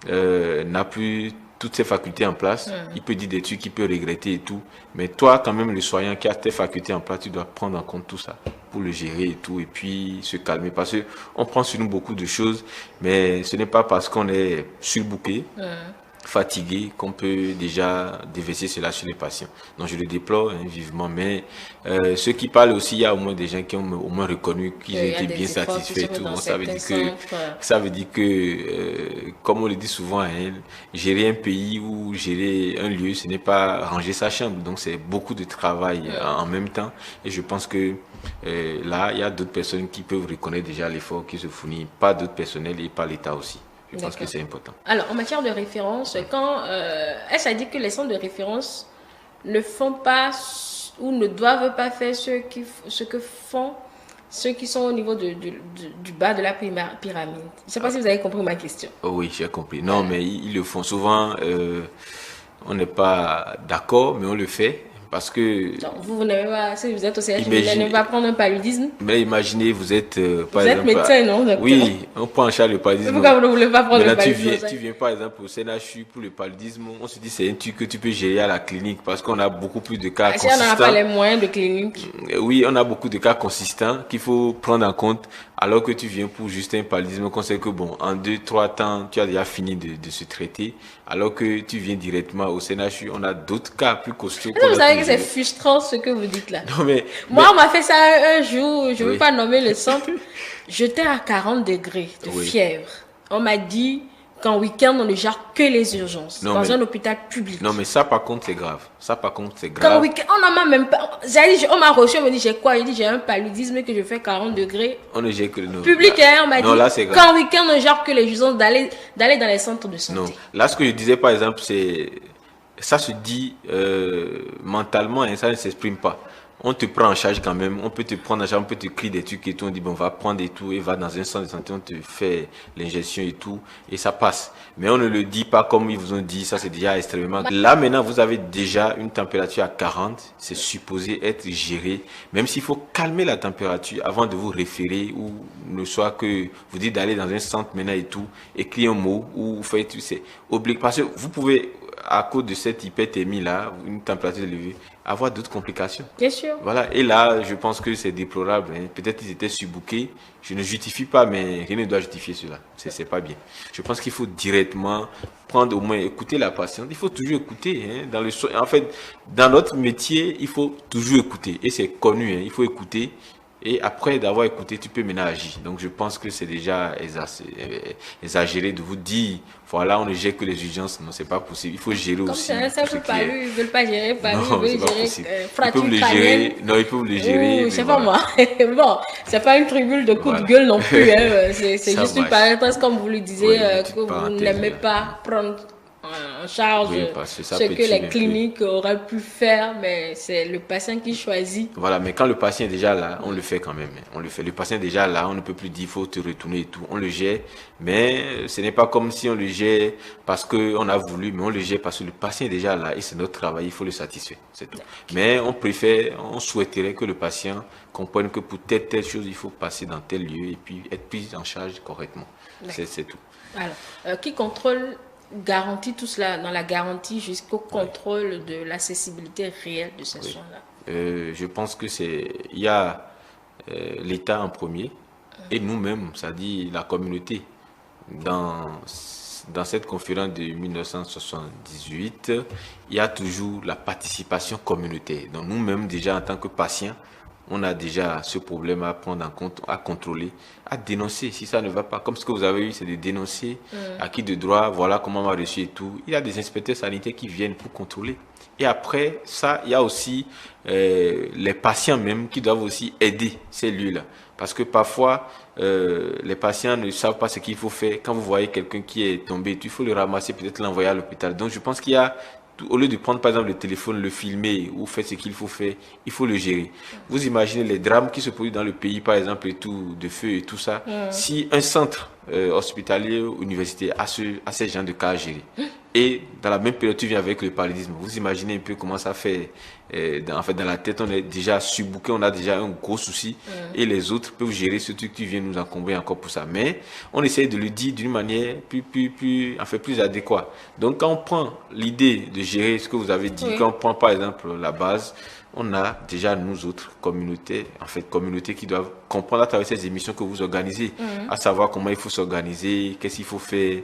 n'a plus toutes ses facultés en place, il peut dire des trucs, il peut regretter et tout, mais toi quand même le soignant qui a tes facultés en place, tu dois prendre en compte tout ça pour le gérer et tout, et puis se calmer, parce que on prend sur nous beaucoup de choses, mais ce n'est pas parce qu'on est surbooké, fatigué, qu'on peut déjà déverser cela sur les patients. Donc je le déplore vivement, mais ceux qui parlent aussi, il y a au moins des gens qui ont au moins reconnu qu'ils étaient bien satisfaits et tout. Donc, ça veut dire que comme on le dit souvent, gérer un pays ou gérer un lieu, ce n'est pas ranger sa chambre. Donc c'est beaucoup de travail en même temps. Et je pense que là, il y a d'autres personnes qui peuvent reconnaître déjà l'effort qui se fournit, pas d'autres personnels et pas l'État aussi. Je pense que c'est important. Alors, en matière de référence, quand est-ce à dire que les centres de référence ne font pas ou ne doivent pas faire ce que font ceux qui sont au niveau du bas de la pyramide? Je ne sais pas si vous avez compris ma question. Oh oui, j'ai compris. Non, mais ils le font souvent. On n'est pas d'accord, mais on le fait. Parce que... Non, vous n'avez pas... Si vous êtes au CH, vous n'allez pas prendre un paludisme. Mais imaginez, vous êtes... par vous exemple, êtes médecin, non, docteur? Oui, on prend en charge le paludisme. Pourquoi vous ne voulez pas prendre le paludisme? Tu viens par exemple au CNHU pour le paludisme. On se dit c'est un truc que tu peux gérer à la clinique parce qu'on a beaucoup plus de cas consistants. Si on n'a pas les moyens de clinique. Oui, on a beaucoup de cas consistants qu'il faut prendre en compte. Alors que tu viens pour juste un paludisme, qu'on sait que bon, en 2-3 temps, tu as déjà fini de se traiter. Alors que tu viens directement au CNHU, on a d'autres cas plus costauds. Vous savez que c'est frustrant ce que vous dites là. Non, Moi, on m'a fait ça un jour, je ne veux pas nommer le centre. J'étais à 40 degrés de fièvre. On m'a dit qu'en week-end, on ne gère que les urgences dans un hôpital public. Non, mais ça, par contre, c'est grave. Qu'en week-end, on n'a même pas... On m'a reçu, on m'a dit, j'ai quoi? Il dit, j'ai un paludisme que je fais 40 degrés. On ne gère que le... Public, on m'a dit, qu'en week-end, on ne gère que les urgences, d'aller dans les centres de santé. Non, là, ce que je disais, par exemple, c'est... Ça se dit mentalement et ça ne s'exprime pas. On te prend en charge quand même, on peut te prendre en charge, on peut te crier des trucs et tout, on dit bon, on va prendre et tout, et va dans un centre de santé, on te fait l'injection et tout, et ça passe. Mais on ne le dit pas comme ils vous ont dit, ça c'est déjà extrêmement... Là maintenant, vous avez déjà une température à 40, c'est supposé être géré, même s'il faut calmer la température avant de vous référer, ou ne soit que vous dites d'aller dans un centre maintenant et tout, écrire un mot, ou vous faites, c'est obligatoire, parce que vous pouvez, à cause de cette hyperthermie là, une température élevée, avoir d'autres complications. Bien sûr. Voilà. Et là, je pense que c'est déplorable. Peut-être qu'ils étaient surbookés. Je ne justifie pas, mais rien ne doit justifier cela. C'est pas bien. Je pense qu'il faut directement prendre au moins, écouter la patiente. Il faut toujours écouter. En fait, dans notre métier, il faut toujours écouter. Et c'est connu. Il faut écouter. Et après d'avoir écouté, tu peux maintenant agir. Donc je pense que c'est déjà exagéré de vous dire, voilà, on ne gère que les urgences. Non, c'est pas possible. Il faut gérer aussi. Comme c'est un simple palu, ils ne veulent pas gérer palu, ils veulent gérer fracture crânienne. Non, ils peuvent le gérer. Je sais pas moi. Bon, c'est pas une tribune de coup de gueule non plus. C'est juste une parenthèse, comme vous le disiez, que vous n'aimez pas prendre en charge Oui, parce que ça ce peut que les tuer un peu. cliniques auraient pu faire, mais c'est le patient qui choisit. Voilà, mais quand le patient est déjà là, on le fait quand même. On le fait. Le patient est déjà là, on ne peut plus dire il faut te retourner et tout. On le gère, mais ce n'est pas comme si on le gère parce qu'on a voulu, mais on le gère parce que le patient est déjà là et c'est notre travail, il faut le satisfaire. C'est tout. Mais on souhaiterait que le patient comprenne que pour telle chose, il faut passer dans tel lieu et puis être pris en charge correctement. C'est tout. Alors, qui contrôle, garantit tout cela, dans la garantie jusqu'au contrôle de l'accessibilité réelle de ces soins-là? Je pense que il y a l'État en premier et nous-mêmes, c'est-à-dire la communauté. Dans cette conférence de 1978, il y a toujours la participation communautaire. Donc nous-mêmes, déjà en tant que patients, on a déjà ce problème à prendre en compte, à contrôler, à dénoncer si ça ne va pas. Comme ce que vous avez eu, c'est de dénoncer à qui de droit, voilà comment on m'a reçu et tout. Il y a des inspecteurs sanitaires qui viennent pour contrôler. Et après ça, il y a aussi les patients même qui doivent aussi aider ces lieux-là. Parce que parfois, les patients ne savent pas ce qu'il faut faire. Quand vous voyez quelqu'un qui est tombé, il faut le ramasser, peut-être l'envoyer à l'hôpital. Donc je pense qu'il y a, au lieu de prendre par exemple le téléphone, le filmer ou faire ce qu'il faut faire, il faut le gérer. Vous imaginez les drames qui se produisent dans le pays, par exemple, et tout, de feu et tout ça. Si un centre hospitalier ou universitaire a ces gens de cas à gérer, et dans la même période, tu viens avec le paludisme, vous imaginez un peu comment ça fait. En fait, dans la tête, on est déjà surbooké, on a déjà un gros souci, et les autres peuvent gérer ce truc, tu viens nous encombrer encore pour ça. Mais on essaye de le dire d'une manière plus adéquate. Donc, quand on prend l'idée de gérer ce que vous avez dit, quand on prend par exemple la base, on a déjà nous autres communautés qui doivent comprendre à travers ces émissions que vous organisez, à savoir comment il faut s'organiser, qu'est-ce qu'il faut faire,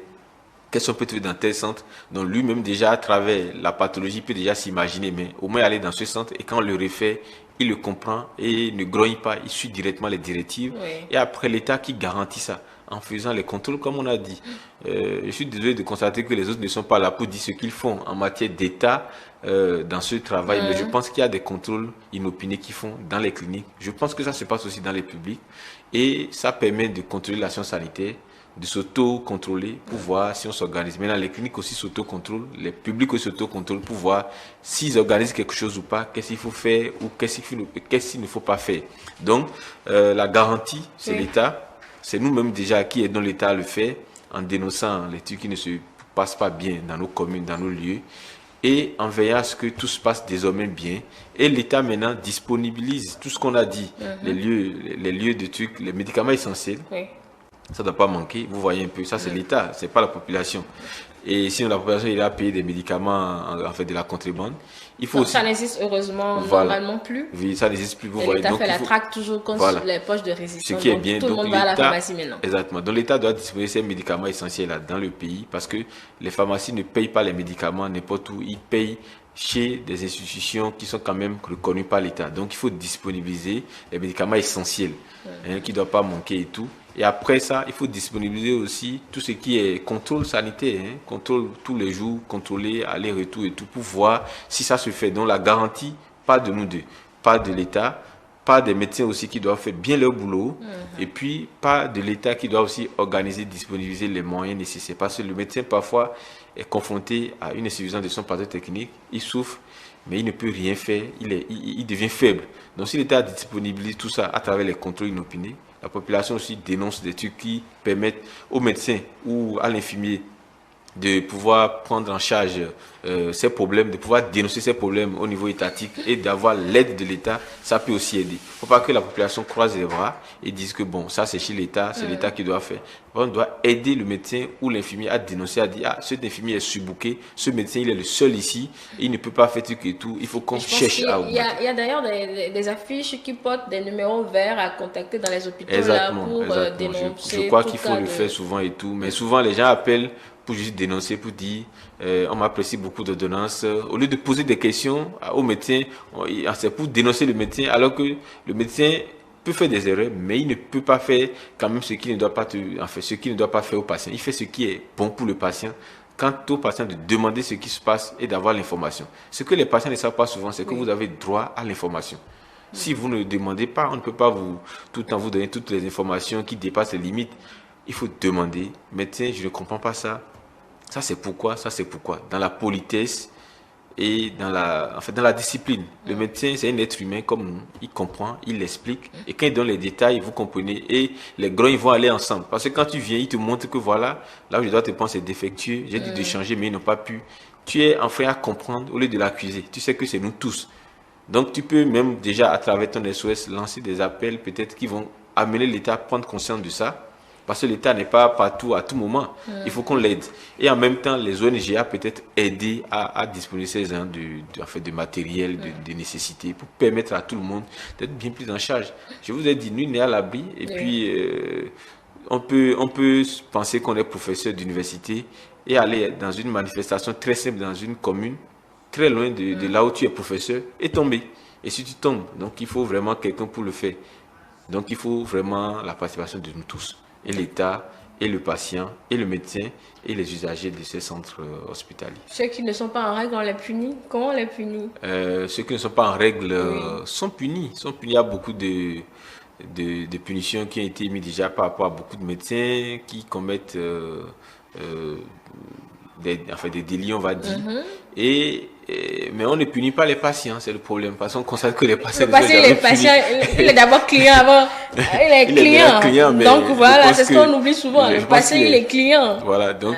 qu'est-ce qu'on peut trouver dans tel centre. Donc lui-même déjà à travers la pathologie il peut déjà s'imaginer, mais au moins aller dans ce centre et quand on le refait, il le comprend et il ne grogne pas, il suit directement les directives. Et après l'État qui garantit ça en faisant les contrôles comme on a dit. Je suis désolé de constater que les autres ne sont pas là pour dire ce qu'ils font en matière d'État dans ce travail, mais je pense qu'il y a des contrôles inopinés qu'ils font dans les cliniques. Je pense que ça se passe aussi dans les publics et ça permet de contrôler l'action sanitaire, de s'auto-contrôler pour voir si on s'organise. Maintenant, les cliniques aussi s'auto-contrôlent, les publics aussi s'auto-contrôlent pour voir s'ils organisent quelque chose ou pas, qu'est-ce qu'il faut faire ou qu'est-ce qu'il ne faut pas faire. Donc, la garantie, c'est l'État. C'est nous-mêmes déjà qui aidons l'État à le faire en dénonçant les trucs qui ne se passent pas bien dans nos communes, dans nos lieux et en veillant à ce que tout se passe désormais bien. Et l'État maintenant disponibilise tout ce qu'on a dit, les lieux de trucs, les médicaments essentiels. Ça ne doit pas manquer. Vous voyez un peu, ça c'est l'État, c'est pas la population. Et sinon la population ira payer des médicaments en fait de la contrebande. Il faut aussi... Ça n'existe heureusement normalement plus. Oui, ça n'existe plus. Vous et voyez. l'État fait la traque toujours contre les poches de résistance. Ce qui est bien. Tout le monde va à la pharmacie maintenant. Exactement. Donc l'État doit distribuer ces médicaments essentiels là dans le pays parce que les pharmacies ne payent pas les médicaments n'importe où. Ils payent chez des institutions qui sont quand même reconnues par l'État. Donc il faut disponibiliser les médicaments essentiels qui ne doivent pas manquer et tout. Et après ça, il faut disponibiliser aussi tout ce qui est contrôle sanitaire, contrôle tous les jours, contrôler aller-retour et tout pour voir si ça se fait. Donc la garantie, pas de nous deux, pas de l'État, pas des médecins aussi qui doivent faire bien leur boulot et puis pas de l'État qui doit aussi organiser, disponibiliser les moyens nécessaires. Parce que le médecin parfois est confronté à une insuffisance de son partenaire technique, il souffre, mais il ne peut rien faire, il devient faible. Donc si l'État disponibilise tout ça à travers les contrôles inopinés, la population aussi dénonce des trucs qui permettent aux médecins ou à l'infirmier de pouvoir prendre en charge ces problèmes, de pouvoir dénoncer ces problèmes au niveau étatique et d'avoir l'aide de l'État, ça peut aussi aider. Il ne faut pas que la population croise les bras et dise que bon, ça c'est chez l'État, c'est l'État qui doit faire. On doit aider le médecin ou l'infirmier à dénoncer, à dire ah, cet infirmier est surbooké, ce médecin il est le seul ici, il ne peut pas faire truc et tout, il faut qu'on cherche à augmenter. Il y a d'ailleurs des affiches qui portent des numéros verts à contacter dans les hôpitaux exactement, là, pour exactement. dénoncer. Je crois qu'il faut le faire souvent et tout, mais souvent les gens appellent pour juste dénoncer, pour dire on m'apprécie beaucoup d'ordonnances. Au lieu de poser des questions au médecin, c'est pour dénoncer le médecin, alors que le médecin peut faire des erreurs, mais il ne peut pas faire quand même ce qu'il ne doit pas ce qu'il ne doit pas faire au patient. Il fait ce qui est bon pour le patient. Quant au patient de demander ce qui se passe et d'avoir l'information. Ce que les patients ne savent pas souvent, c'est que vous avez droit à l'information. Si vous ne demandez pas, on ne peut pas tout le temps vous donner toutes les informations qui dépassent les limites. Il faut demander, médecin, je ne comprends pas ça. Ça, c'est pourquoi. Dans la politesse et dans la discipline. Le médecin, c'est un être humain comme nous. Il comprend, il explique. Et quand il donne les détails, vous comprenez. Et les grands, ils vont aller ensemble. Parce que quand tu viens, il te montre que voilà, là où je dois te prendre, c'est défectueux. J'ai dû te changer, mais ils n'ont pas pu. Tu es enfin à comprendre au lieu de l'accuser. Tu sais que c'est nous tous. Donc, tu peux même déjà, à travers ton SOS, lancer des appels peut-être qui vont amener l'État à prendre conscience de ça. Parce que l'État n'est pas partout à tout moment. Il faut qu'on l'aide. Et en même temps, les ONG a peut-être aidé à disposer ces gens de matériel, de nécessités pour permettre à tout le monde d'être bien pris en charge. Je vous ai dit, nul n'est à l'abri. Et puis, on peut penser qu'on est professeur d'université et aller dans une manifestation très simple dans une commune, très loin de là où tu es professeur, et tomber. Et si tu tombes, donc il faut vraiment quelqu'un pour le faire. Donc il faut vraiment la participation de nous tous. Et l'État, et le patient, et le médecin, et les usagers de ces centres hospitaliers. Ceux qui ne sont pas en règle, on les punit. Comment on les punit? Ceux qui ne sont pas en règle sont punis. Il y a beaucoup de punitions qui ont été mises déjà par rapport à beaucoup de médecins qui commettent des délits, on va dire. Mais on ne punit pas les patients, c'est le problème. Parce qu'on constate que les patients... Il est d'abord client avant. Il est client. Donc voilà, c'est ce qu'on oublie souvent. Le patient, il est client. Voilà, donc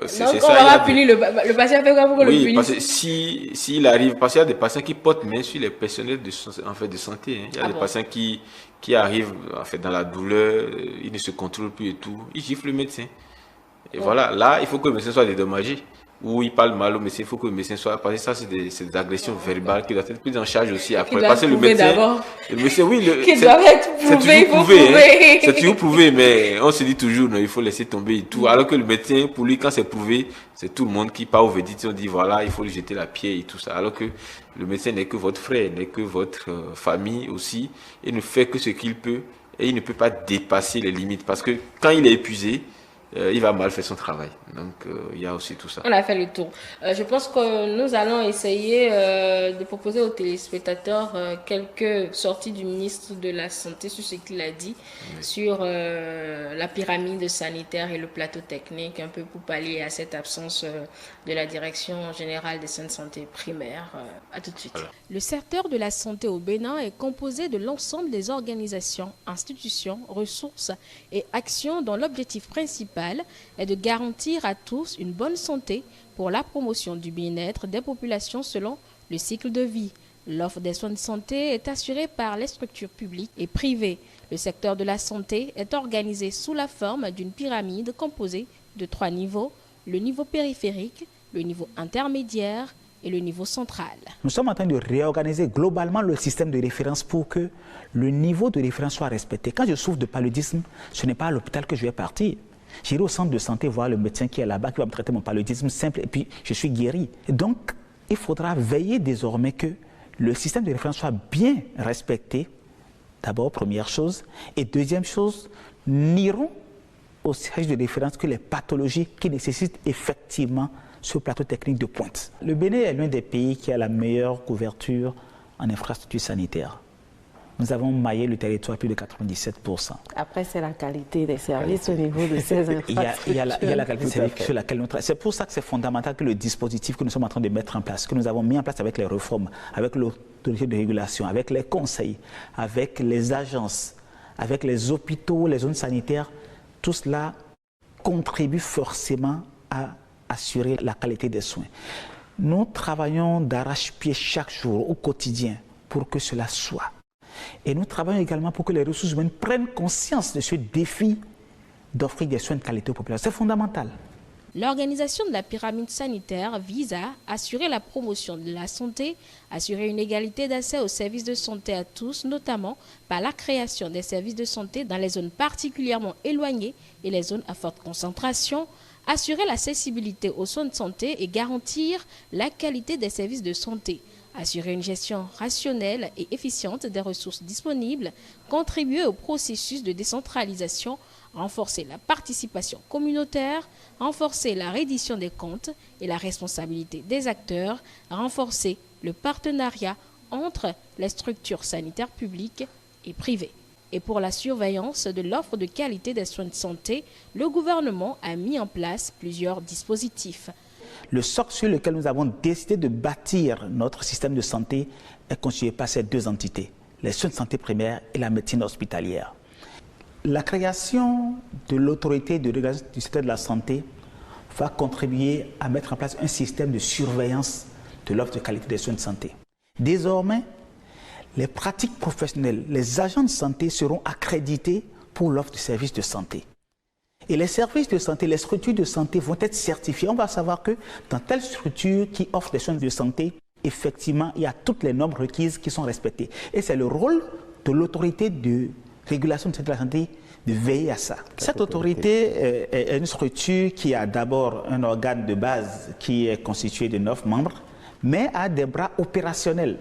c'est ça. Donc on va pas punir le patient, fait quoi pour le punir? Oui, parce que s'il arrive... Parce qu'il y a des patients qui portent main sur les personnels de santé. Il y a des patients qui arrivent dans la douleur, ils ne se contrôlent plus et tout. Ils giflent le médecin. Et voilà, là, il faut que le médecin soit dédommagé. Ou il parle mal au médecin, il faut que le médecin soit... Parce que ça, c'est des agressions verbales qui doivent être prises en charge aussi après. Parce que le médecin, oui, qui doivent être prouvées, il faut prouver. C'est toujours prouvé, mais on se dit toujours, non, il faut laisser tomber et tout. Alors que le médecin, pour lui, quand c'est prouvé, c'est tout le monde qui part au verdict, on dit, voilà, il faut lui jeter la pierre et tout ça. Alors que le médecin n'est que votre frère, n'est que votre famille aussi, et ne fait que ce qu'il peut, et il ne peut pas dépasser les limites. Parce que quand il est épuisé, il va mal faire son travail. Donc, il y a aussi tout ça. On a fait le tour. Je pense que nous allons essayer de proposer aux téléspectateurs quelques sorties du ministre de la Santé sur ce qu'il a dit sur la pyramide sanitaire et le plateau technique, un peu pour pallier à cette absence de la Direction générale des soins de santé primaires. À tout de suite. Alors. Le secteur de la santé au Bénin est composé de l'ensemble des organisations, institutions, ressources et actions dont l'objectif principal est de garantir à tous une bonne santé pour la promotion du bien-être des populations selon le cycle de vie. L'offre des soins de santé est assurée par les structures publiques et privées. Le secteur de la santé est organisé sous la forme d'une pyramide composée de 3 niveaux, le niveau périphérique, le niveau intermédiaire et le niveau central. Nous sommes en train de réorganiser globalement le système de référence pour que le niveau de référence soit respecté. Quand je souffre de paludisme, ce n'est pas à l'hôpital que je vais partir. J'irai au centre de santé voir le médecin qui est là-bas, qui va me traiter mon paludisme simple, et puis je suis guéri. Et donc, il faudra veiller désormais que le système de référence soit bien respecté, d'abord, première chose. Et deuxième chose, n'iront au siège de référence que les pathologies qui nécessitent effectivement ce plateau technique de pointe. Le Bénin est l'un des pays qui a la meilleure couverture en infrastructure sanitaire. Nous avons maillé le territoire à plus de 97%. Après, c'est la qualité des services au niveau de ces infrastructures. Il y a la qualité des services sur laquelle nous travaillons. C'est pour ça que c'est fondamental que le dispositif que nous sommes en train de mettre en place, que nous avons mis en place avec les réformes, avec l'autorité de régulation, avec les conseils, avec les agences, avec les hôpitaux, les zones sanitaires, tout cela contribue forcément à assurer la qualité des soins. Nous travaillons d'arrache-pied chaque jour, au quotidien, pour que cela soit. Et nous travaillons également pour que les ressources humaines prennent conscience de ce défi d'offrir des soins de qualité aux populations. C'est fondamental. L'organisation de la pyramide sanitaire vise à assurer la promotion de la santé, assurer une égalité d'accès aux services de santé à tous, notamment par la création des services de santé dans les zones particulièrement éloignées et les zones à forte concentration, assurer l'accessibilité aux soins de santé et garantir la qualité des services de santé. Assurer une gestion rationnelle et efficiente des ressources disponibles, contribuer au processus de décentralisation, renforcer la participation communautaire, renforcer la reddition des comptes et la responsabilité des acteurs, renforcer le partenariat entre les structures sanitaires publiques et privées. Et pour la surveillance de l'offre de qualité des soins de santé, le gouvernement a mis en place plusieurs dispositifs. Le socle sur lequel nous avons décidé de bâtir notre système de santé est constitué par ces deux entités, les soins de santé primaire et la médecine hospitalière. La création de l'autorité de régulation du secteur de la santé va contribuer à mettre en place un système de surveillance de l'offre de qualité des soins de santé. Désormais, les pratiques professionnelles, les agents de santé seront accrédités pour l'offre de services de santé. Et les services de santé, les structures de santé vont être certifiées. On va savoir que dans telle structure qui offre des soins de santé, effectivement, il y a toutes les normes requises qui sont respectées. Et c'est le rôle de l'autorité de régulation du secteur de la santé de veiller à ça. Cette autorité est une structure qui a d'abord un organe de base qui est constitué de 9 membres, mais a des bras opérationnels.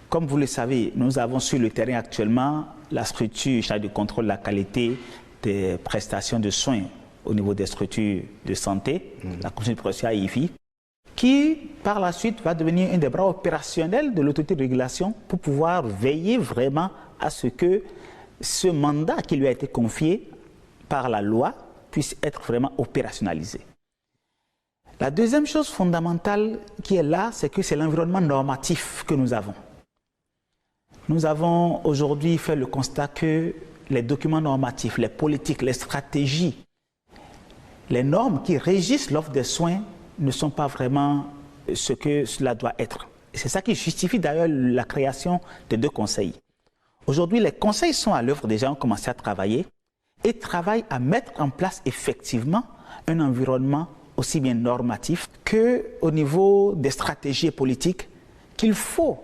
Comme vous le savez, nous avons sur le terrain actuellement la structure chargée du contrôle de la qualité des prestations de soins au niveau des structures de santé, la commission de protection IFI, qui par la suite va devenir un des bras opérationnels de l'autorité de régulation pour pouvoir veiller vraiment à ce que ce mandat qui lui a été confié par la loi puisse être vraiment opérationnalisé. La deuxième chose fondamentale qui est là, c'est que c'est l'environnement normatif que nous avons. Nous avons aujourd'hui fait le constat que les documents normatifs, les politiques, les stratégies, les normes qui régissent l'offre des soins ne sont pas vraiment ce que cela doit être. C'est ça qui justifie d'ailleurs la création des 2 conseils. Aujourd'hui, les conseils sont à l'œuvre, déjà ont commencé à travailler et travaillent à mettre en place effectivement un environnement aussi bien normatif qu'au niveau des stratégies politiques qu'il faut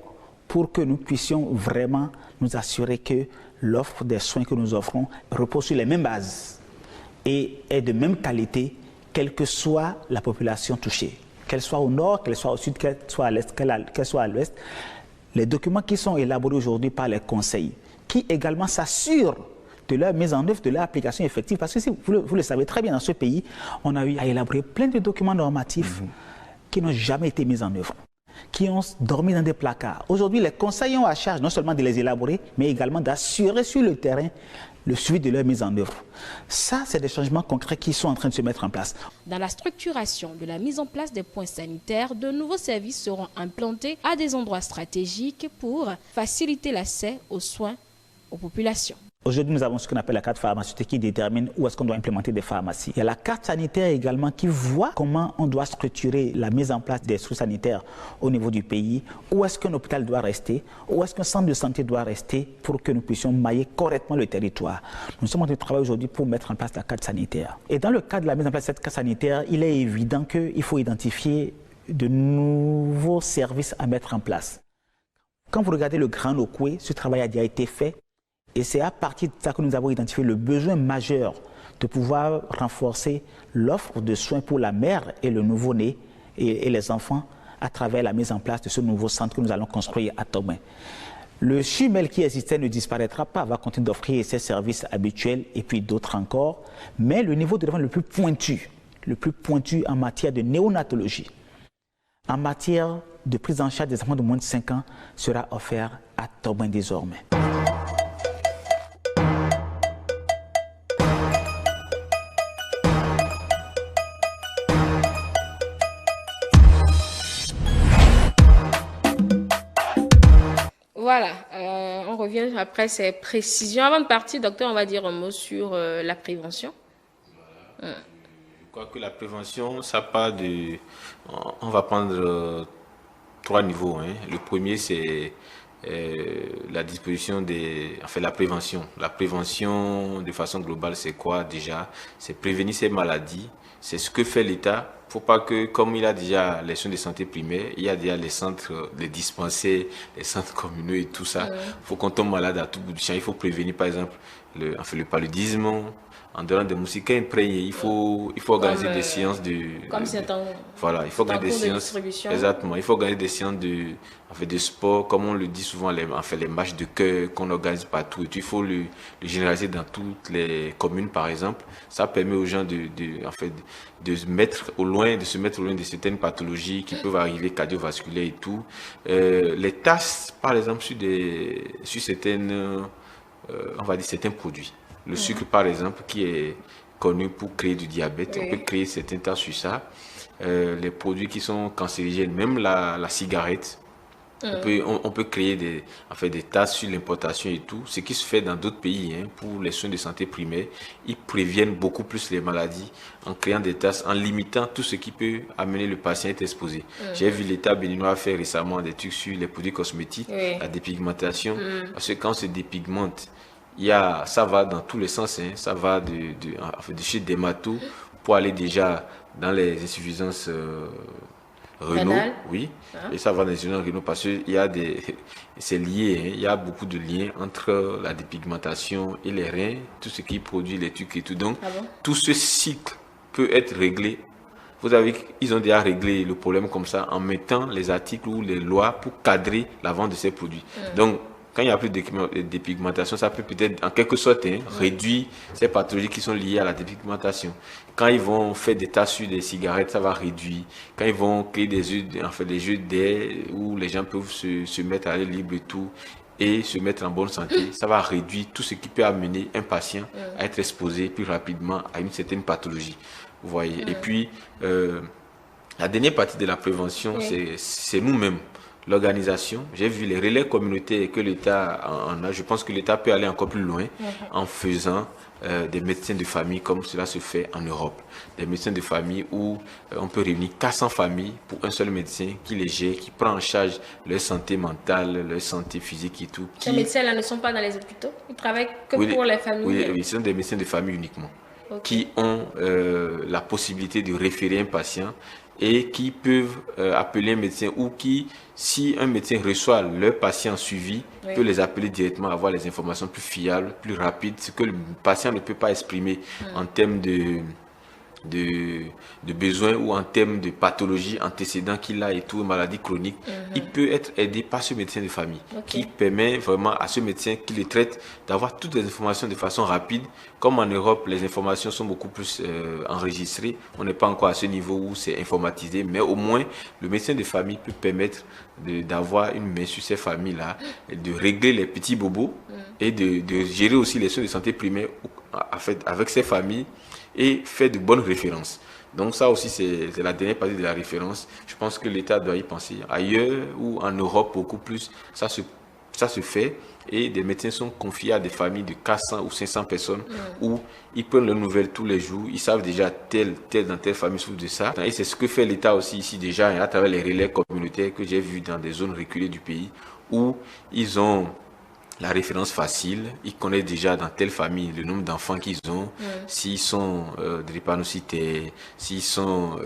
pour que nous puissions vraiment nous assurer que l'offre des soins que nous offrons repose sur les mêmes bases et est de même qualité, quelle que soit la population touchée, qu'elle soit au nord, qu'elle soit au sud, qu'elle soit à l'est, qu'elle soit à l'ouest. Les documents qui sont élaborés aujourd'hui par les conseils, qui également s'assurent de leur mise en œuvre, de leur application effective, parce que si vous le savez très bien, dans ce pays, on a eu à élaborer plein de documents normatifs qui n'ont jamais été mis en œuvre, qui ont dormi dans des placards. Aujourd'hui, les conseils ont à charge non seulement de les élaborer, mais également d'assurer sur le terrain le suivi de leur mise en œuvre. Ça, c'est des changements concrets qui sont en train de se mettre en place. Dans la structuration de la mise en place des points sanitaires, de nouveaux services seront implantés à des endroits stratégiques pour faciliter l'accès aux soins aux populations. Aujourd'hui, nous avons ce qu'on appelle la carte pharmaceutique qui détermine où est-ce qu'on doit implémenter des pharmacies. Il y a la carte sanitaire également qui voit comment on doit structurer la mise en place des structures sanitaires au niveau du pays, où est-ce qu'un hôpital doit rester, où est-ce qu'un centre de santé doit rester pour que nous puissions mailler correctement le territoire. Nous sommes en train de travailler aujourd'hui pour mettre en place la carte sanitaire. Et dans le cadre de la mise en place de cette carte sanitaire, il est évident qu'il faut identifier de nouveaux services à mettre en place. Quand vous regardez le Grand Okoué, ce travail a déjà été fait. Et c'est à partir de ça que nous avons identifié le besoin majeur de pouvoir renforcer l'offre de soins pour la mère et le nouveau-né et les enfants à travers la mise en place de ce nouveau centre que nous allons construire à Tobin. Le CHUMEL qui existait ne disparaîtra pas, va continuer d'offrir ses services habituels et puis d'autres encore, mais le niveau de développement le plus pointu en matière de néonatologie, en matière de prise en charge des enfants de moins de 5 ans sera offert à Tobin désormais. Voilà, on revient après ces précisions. Avant de partir, docteur, on va dire un mot sur la prévention. Voilà. Je crois que la prévention, ça part de... On va prendre 3 niveaux. Hein. Le premier, c'est la disposition des... Enfin, la prévention. La prévention, de façon globale, c'est quoi déjà? C'est prévenir ces maladies. C'est ce que fait l'État. Il ne faut pas que, comme il a déjà les soins de santé primaires, il y a déjà les centres, les dispensaires, les centres communaux et tout ça. Il faut qu'on tombe malade à tout bout du champ. Il faut prévenir, par exemple, le paludisme, en donnant des moustiquaires imprégnés. Il faut organiser des séances de... Comme c'est un... Voilà, il faut organiser des séances... Exactement. Il faut organiser des séances de sport, comme on le dit souvent, les matchs de cœur qu'on organise partout. Et il faut le généraliser dans toutes les communes, par exemple. Ça permet aux gens de se mettre au loin de certaines pathologies qui peuvent arriver, cardiovasculaires et tout. Les tasses, par exemple, sur certaines on va dire, certains produits. Le sucre, par exemple, qui est connu pour créer du diabète, on peut créer certains tas sur ça. Les produits qui sont cancérigènes, même la cigarette, on peut créer des tasses sur l'importation et tout. Ce qui se fait dans d'autres pays, hein, pour les soins de santé primaires, ils préviennent beaucoup plus les maladies en créant des tasses, en limitant tout ce qui peut amener le patient à être exposé. J'ai vu l'État béninois faire récemment des trucs sur les produits cosmétiques, la dépigmentation, parce que quand on se dépigmente, ça va dans tous les sens, hein, ça va de chez dermato pour aller déjà dans les insuffisances Renault, oui, et ça va dans les zones Renault parce que c'est lié, hein, il y a beaucoup de liens entre la dépigmentation et les reins, tout ce qui produit les trucs et tout. Donc, tout ce cycle peut être réglé. Vous avez, ils ont déjà réglé le problème comme ça en mettant les articles ou les lois pour cadrer la vente de ces produits. Donc, quand il n'y a plus de dépigmentation, ça peut peut-être en quelque sorte réduire ces pathologies qui sont liées à la dépigmentation. Quand ils vont faire des tasses sur des cigarettes, ça va réduire. Quand ils vont créer des jeux d'air où les gens peuvent se mettre à l'air libre et tout, et se mettre en bonne santé, ça va réduire tout ce qui peut amener un patient à être exposé plus rapidement à une certaine pathologie. Vous voyez. Et puis, la dernière partie de la prévention, c'est nous-mêmes. L'organisation, j'ai vu les relais communautaires que l'État en a. Je pense que l'État peut aller encore plus loin en faisant des médecins de famille comme cela se fait en Europe. Des médecins de famille où on peut réunir 400 familles pour un seul médecin qui les gère, qui prend en charge leur santé mentale, leur santé physique et tout. Ces médecins-là ne sont pas dans les hôpitaux? Ils travaillent que pour les familles? Oui, ce sont des médecins de famille uniquement qui ont la possibilité de référer un patient et qui peuvent appeler un médecin ou qui, si un médecin reçoit leur patient suivi, peut les appeler directement, avoir les informations plus fiables, plus rapides, ce que le patient ne peut pas exprimer en termes de besoins ou en termes de pathologie antécédents qu'il a et tout, maladies chroniques, il peut être aidé par ce médecin de famille qui permet vraiment à ce médecin qui le traite d'avoir toutes les informations de façon rapide. Comme en Europe, les informations sont beaucoup plus enregistrées. On n'est pas encore à ce niveau où c'est informatisé, mais au moins le médecin de famille peut permettre d'avoir une main sur ces familles-là, de régler les petits bobos et de gérer aussi les soins de santé primaires avec ces familles et faire de bonnes références. Donc ça aussi, c'est la dernière partie de la référence. Je pense que l'État doit y penser. Ailleurs ou en Europe, beaucoup plus, ça se fait. Et des médecins sont confiés à des familles de 400 ou 500 personnes où ils prennent leurs nouvelles tous les jours. Ils savent déjà telle dans telle famille souffre de ça. Et c'est ce que fait l'État aussi ici déjà, à travers les relais communautaires que j'ai vus dans des zones reculées du pays où ils ont la référence facile, ils connaissent déjà dans telle famille le nombre d'enfants qu'ils ont, s'ils sont drépanocytaires, s'ils sont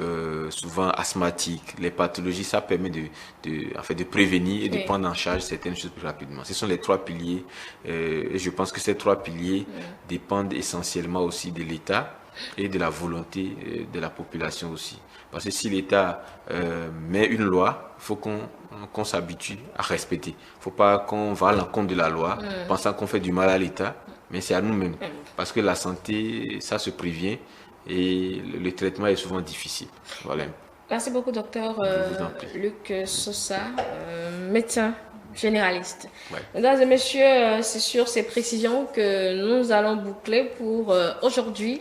souvent asthmatiques, les pathologies, ça permet de prévenir et de prendre en charge certaines choses plus rapidement. Ce sont les trois piliers et je pense que ces trois piliers dépendent essentiellement aussi de l'État et de la volonté de la population aussi. Parce que si l'État met une loi, il faut qu'on s'habitue à respecter. Il ne faut pas qu'on va à l'encontre de la loi, pensant qu'on fait du mal à l'État, mais c'est à nous-mêmes. Parce que la santé, ça se prévient et le traitement est souvent difficile. Voilà. Merci beaucoup, docteur Luc Sosa, médecin généraliste. Mesdames et messieurs, c'est sur ces précisions que nous allons boucler pour aujourd'hui.